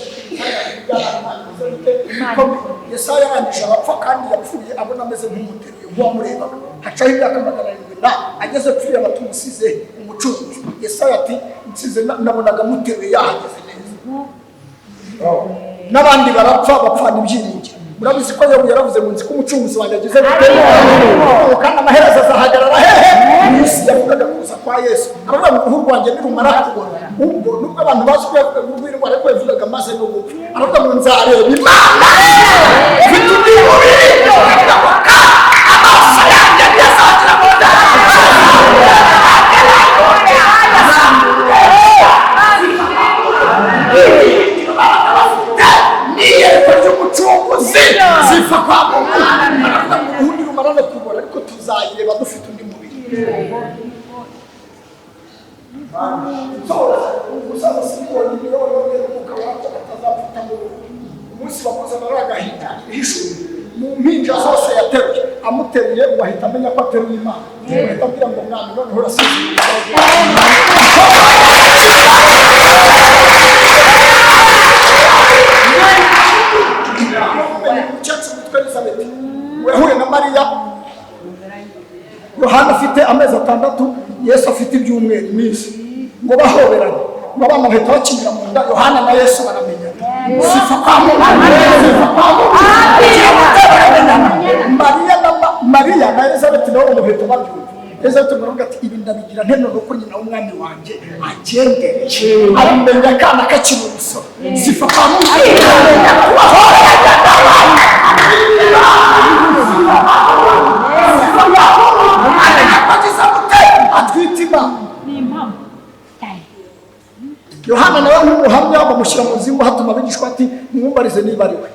Yesaya arangije arapfa kandi yapfuye abona ameze nk'umuteruye nk'uwamurebaga. Hacaho imyaka 700 ageze pfuye batumusize umucunguzi. Yesaya ati nsize nabonaga muteruye yahageze neza. N'abandi barapfa bapfana ibyiringiro. Murabizi ko yaravuze ngo nzi ko umucunguzi wanjye ageze gutera kandi amaherezo azahagarara hehe Yesu yavugaga kuza kwa Yesu aravuga ngo uruhu rwanjye nirumara kubona ubwo nubwo abantu bazi ko urwirwa ariko yavugaga maze no gupfa aravuga ngo nzareba Imana mfite umubiri amaso yanjye ntiyazagira mu nda zifa kwa Mungu ubundi rumarana kubora ariko tuzayireba dufite undi mubiri umusaza Simoni niwe wari umugabo atazapfuta mu umunsi bakoze baragahinda ihishu mu mpinja zose yateruye amuteruye wahita amenya ko ateruye Imana wahita abwira ngo mwami none urasize wehuye na Mariya Yohana afite amezi 6 Yesu afite ibyumweru iminsi ngo bahoberane ngo abana bahita bakinira mu nda Yohana na Yesu baramenya sifa kwa Mungu Mariya na Elizabeth nabo bahita babyumva Elizabeth muravuga ati ibi ndabigira nteno nuko nyina w'umwami wanjye agendereje arimenya kana kakiri ubuso sifa kwa Mungu Yohana nawe nk'umuhamya bamushyira mu zimu hatuma abigishwa ati mwumbarize niba ari we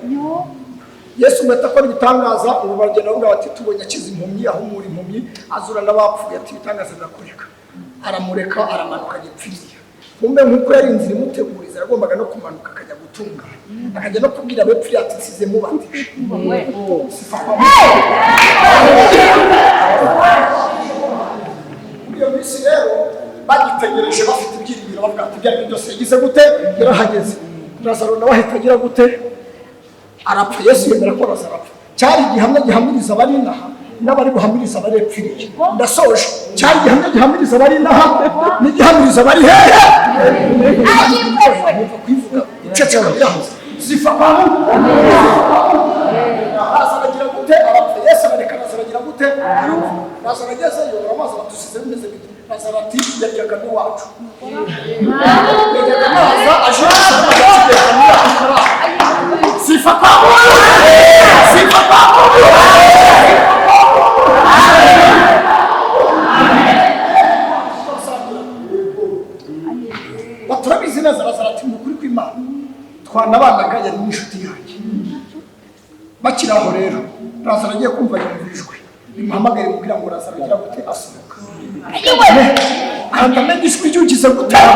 Yesu mweta ko ibitangaza ubu bagenda bavuga bati tubonye akiza impumyi aho muri impumyi azura n'abapfuye ati ibitangaza birakoreka aramureka aramanuka gipfiriye kumbe nk'uko yari inzira imuteguriza yagombaga no kumanuka akajya gutunga akajya no kubwira abepfiriye ati nsize mubatije iyo minsi rero bagitegereje bafite ibyiringiro bavuga ati byari byose yagize gute yarahageze Lazaro nawe ahita agira gute arapfa Yesu yemera ko Lazaro apfa cyari igihamya gihamiriza abari inaha n'abari guhamiriza abari epfiriye ndasoje cyari igihamya gihamiriza abari inaha n'igihamiriza abari hehe kwivuga ceceka byahoze zifa kwa Mungu Lazaro agira gute arapfa Yesu arareka Lazaro agira gute Lazaro agezeyo baramaze batusize bimeze bite Lazaro ati yajyaga n'iwacu yajyaga naza aje gusaba sifa kwa Mungu sifa kwa Mungu baturabizi neza Lazaro ati mukuri kw'Imana twanabanaga yari n'inshuti yanjye bakiri aho rero Lazaro agiye kumva yumvijwe bimuhamagare kugira ngo Lazaro agira gute asohoka andame ijwi ryugize gutera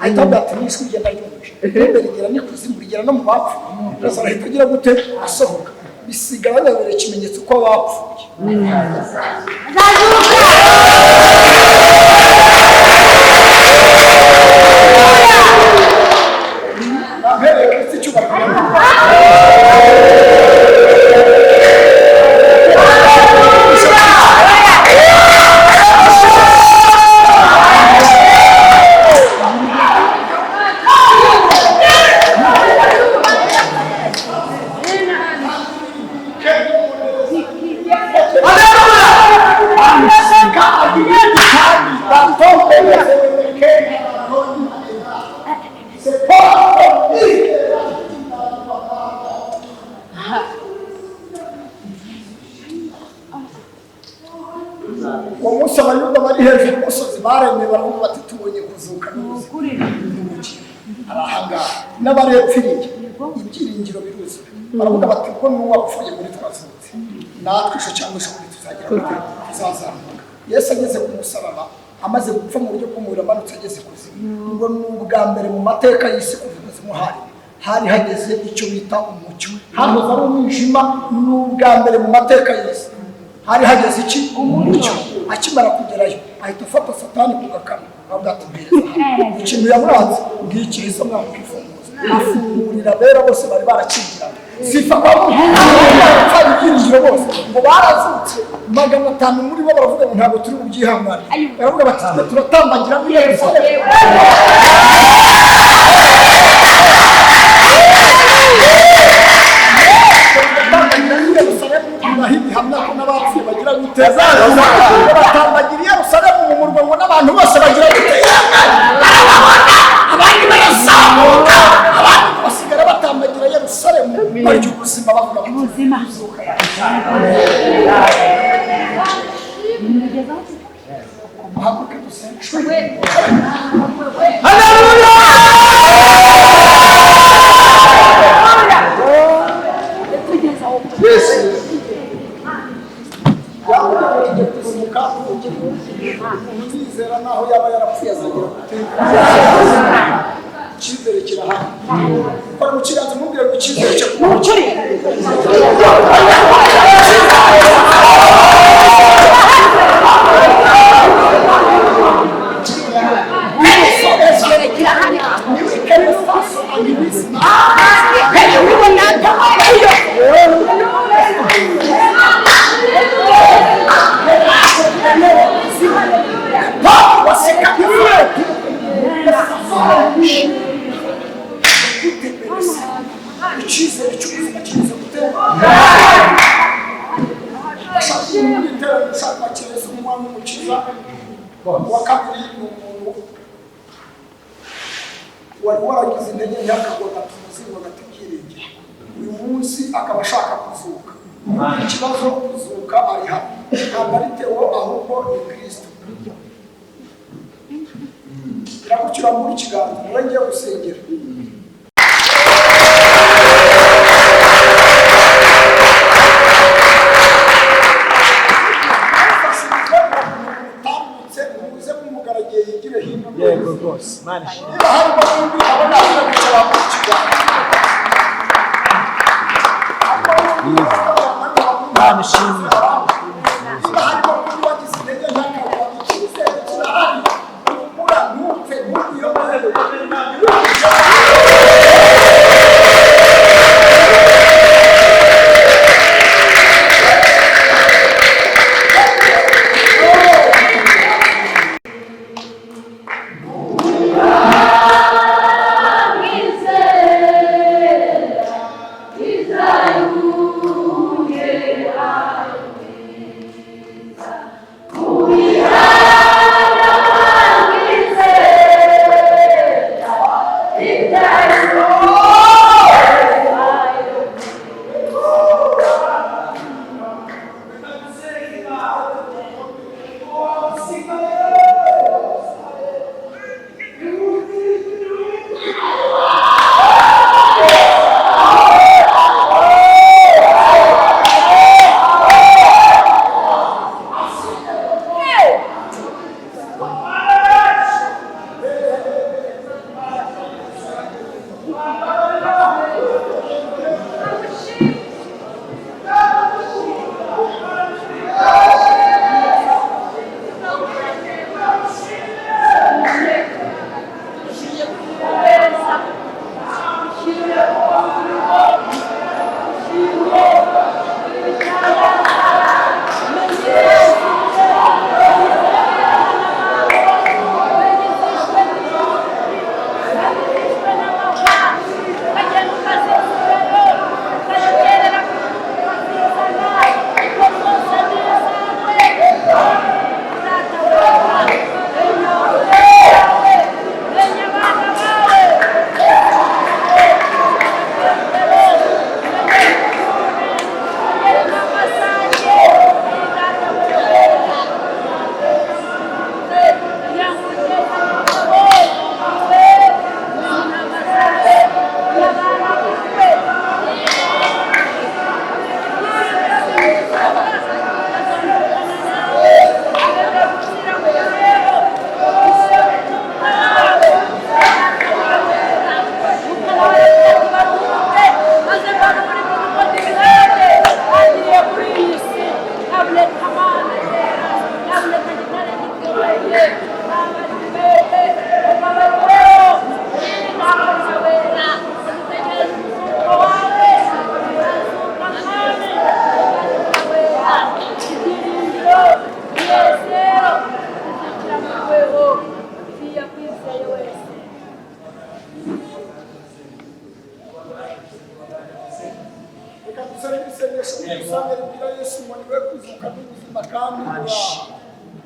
ahita ati n'ijwi rigenda ryumvise imbere igera n'ikuzimu rigera no mu bapfu Lazaro ahita agira gute asohoka bisigara babere ikimenyetso ko bapfuye umunsi abayuda bari hejuru y'umusozi baremye baravuga bati tubonye kuzuka n'ubuzima arahangaha n'abari epfiriye ibyiringiro biruzuye baravuga bati ko n'uwapfuye muri twazutse natwe isho cyangwa isho kuri tuzagira tuzazamuka. Yesu ageze ku musaraba amaze gupfa mu buryo bw'umuriro amanutse ageze kuzimu ngo n'ubwa mbere mu mateka y'isi kuvuga hari hageze icyo bita umucyo. Hano hari umwijima n'ubwa mbere mu mateka y'isi hari hageze iki umucyo. Akimara kugerayo ahita afata Satani ku gakama abwatubwiriza ikintu yamuranze ngiki Yesu mwakwifunguza afungurira bera bose bari barakingirana sifa kwa Mungu bose ngo barazutse 500 muri bo baravuga ngo ntabwo turi bubyihangana. Baravuga bati turatambagira muri Yerusalemu. Batambagiriye Yerusalemu mu murwa ngo n'abantu bose bagira guteza abandi barazamuka abandi basigara batambagira Yerusalemu bari ubuzima bavuga ubuzima Umwizera naho yaba yarapfuye azagira icyizere kirahari. Kora mu kiganza mubwire ngo icyizere cyo kuri icyizere cy'ubuzima kiza gutera ushaka Yesu umwami umukiza. Wa kabiri ni umuntu wari waragize intege nke akagwa umuzingo agatibyiringira uyu munsi akaba ashaka kuzuka. Ikibazo kuzuka ari hano ntabwo ari Theo ahubwo ni Kristo. Birakukira muri kiganza wowe ngiye gusengera yego rwose Imana ishimwe. Imana ishimwe. Yeah.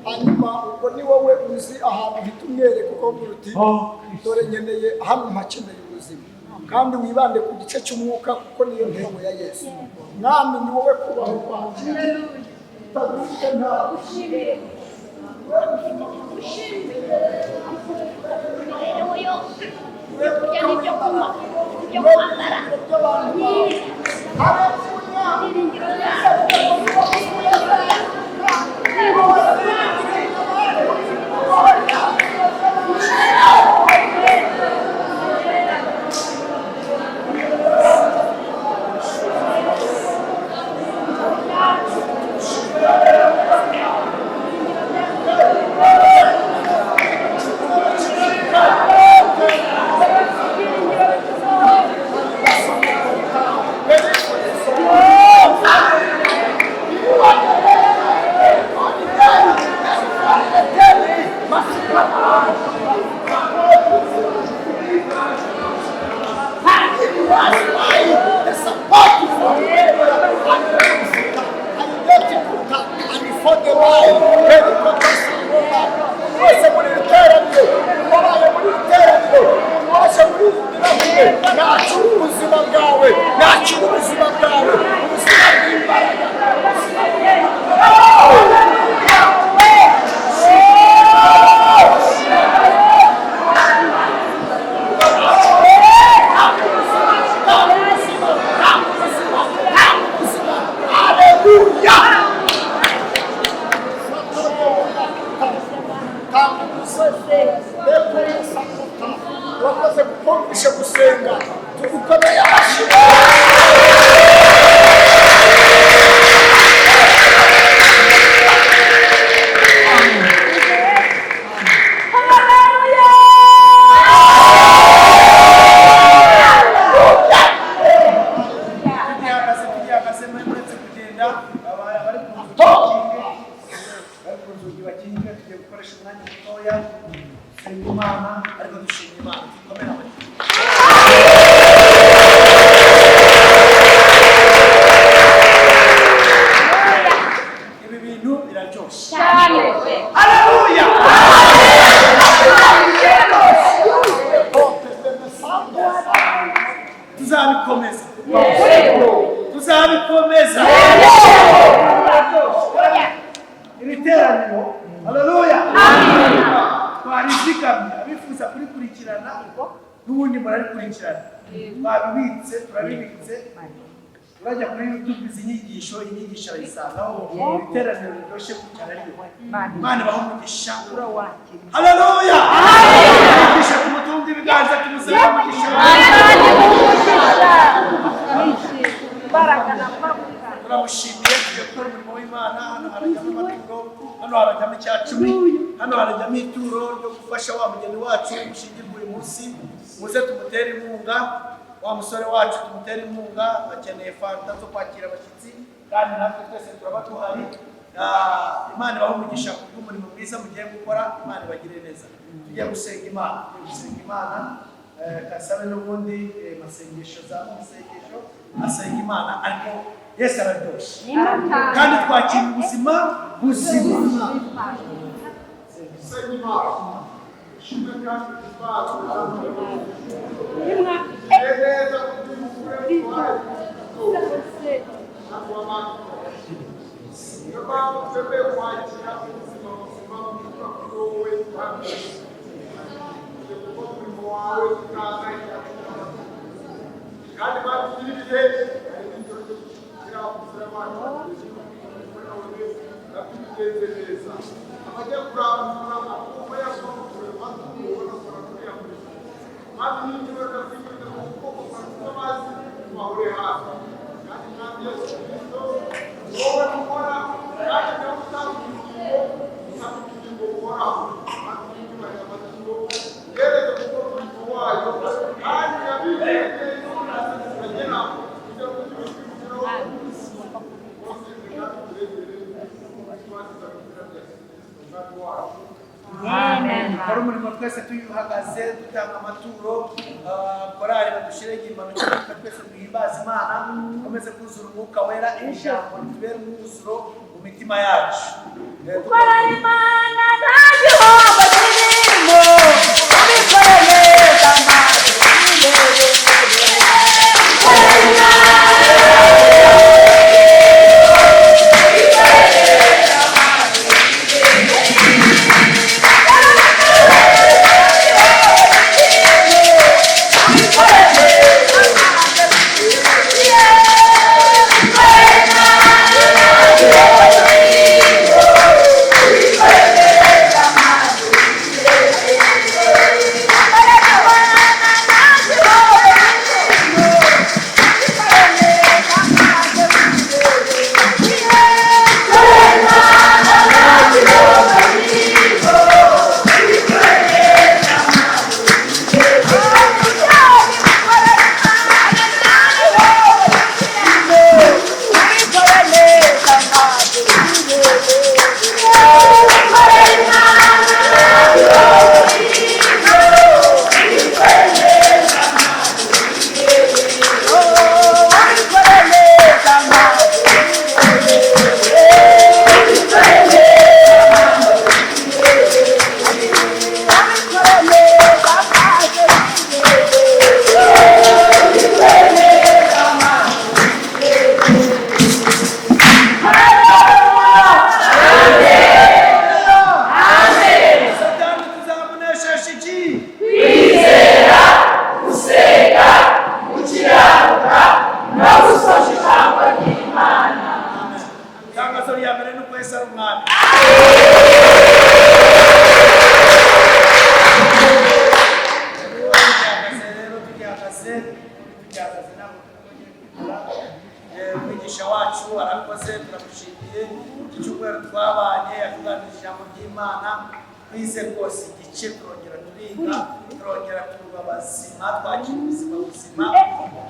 hanyuma ubwo ni wowe uzi ahantu hitumwere kuko nguruti dore nkeneye hano mpakeneye ubuzima kandi wibande ku gice cy'umwuka kuko niyo ntego ya Yesu mwami ni wowe kubaho kwacu utagushike nta ushimire abifuza kurikurikirana n'ubundi murarikurikirana babibitse turabibitse urajya kuri YouTube izi nyigisho inyigisho arayisangaho iteraniro riroshe kucyana ryo Imana bahumugisha haleluya inyigisho tumutunga ibiganza tumusaba umugisha baraka na turamushimiye tugiye gukora umurimo w'Imana hano harajyamo amaturo hano harajyamo icyacumi hano harajyamo ituro ryo gufasha wa mugeni wacu ushingirwa uyu munsi muze tumutere inkunga wa musore wacu tumutere inkunga akeneye fanta zo kwakira abashyitsi kandi natwe twese turaba tuhari Imana bahumugisha kubw'umurimo mwiza mugiye gukora Imana ibagire neza tugiye gusenga Imana kasabe n'ubundi masengesho za masengesho asenga Imana ariko Yesu araryoshe kandi twakira ubuzima buzima akora umurimo twese tuyuhagaze dutanga amaturo korari badushirege impanuka twese duhimbaza Imana komeze kuzura umwuka wera ijambo ritubere umwuzuro mu mitima yacu gukora Imana nta gihombo kirimo ubikoreye amazi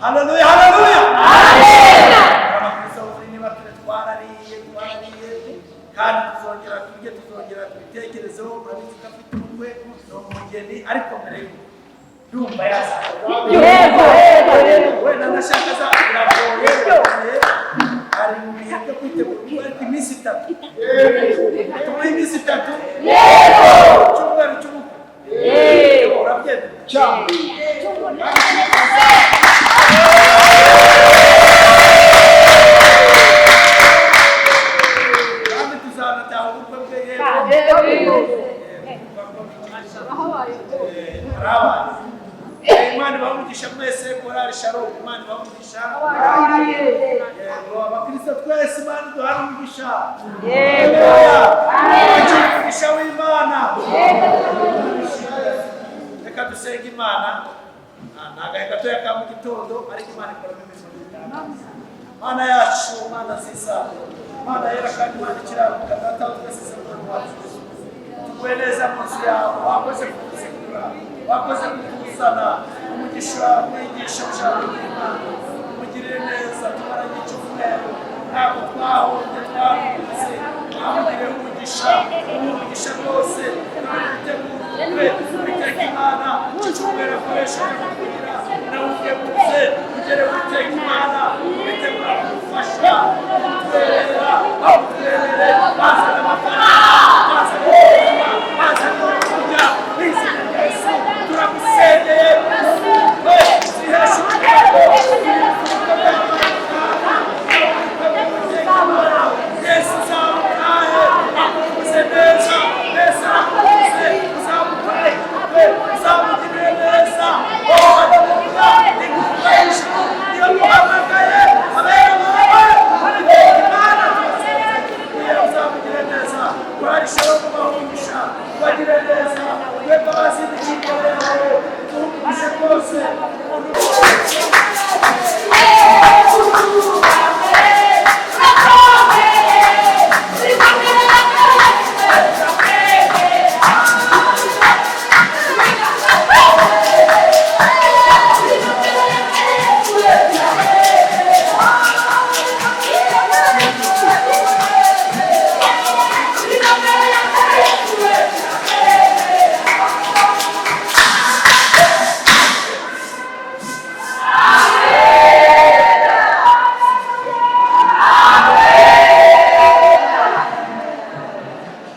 Hallelujah, hallelujah. Amen. Kandi tuzongera tujye tuzongera tubitekerezeho urabizi ko afite umwe no mugeni ariko mbere ndumva yasa wenda ndashaka za biragoye ari mu bihe byo kwitegura iminsi itatu tumuhe iminsi itatu cyumweru cy'ubukwe urabyemera cyane Imana bamugisha mwese korari Shalom Imana bamugisha abakristo twese Imana duhana umugisha umugisha w'Imana reka dusenge Imana nagahe gatoya ka mu gitondo ariko Imana ikora imirimo Mana yacu Mana nziza Mana yera kandi Mana ikiranuka data twese Imana wacu tukweleza munsi yawe wakoze kudusekura wakoze kutuzana umugisha mwigisha ujambo ry'Imana umugirire neza tumaranye icyumweru ntabwo twahonye twahunze twamugire umugisha rwose twitegure Uwiteka Imana icyumweru akoresha kugira nawe ugemuze ugere Uwiteka Imana witegura kudufasha kutwerera bakutwerere bazana amafaranga bazana ubuzima bazana uburya bizana Yesu turamusengeye zihesha Yesu zamukaye akuze neza neza akuze uzamukaye uzamugirire neza haleluya ikubahisha iyo muhamagaye abera Imana uzamugirire neza korari Shalom bahungisha bagire neza twebwe abazindikira yawe tuhumvishe rwose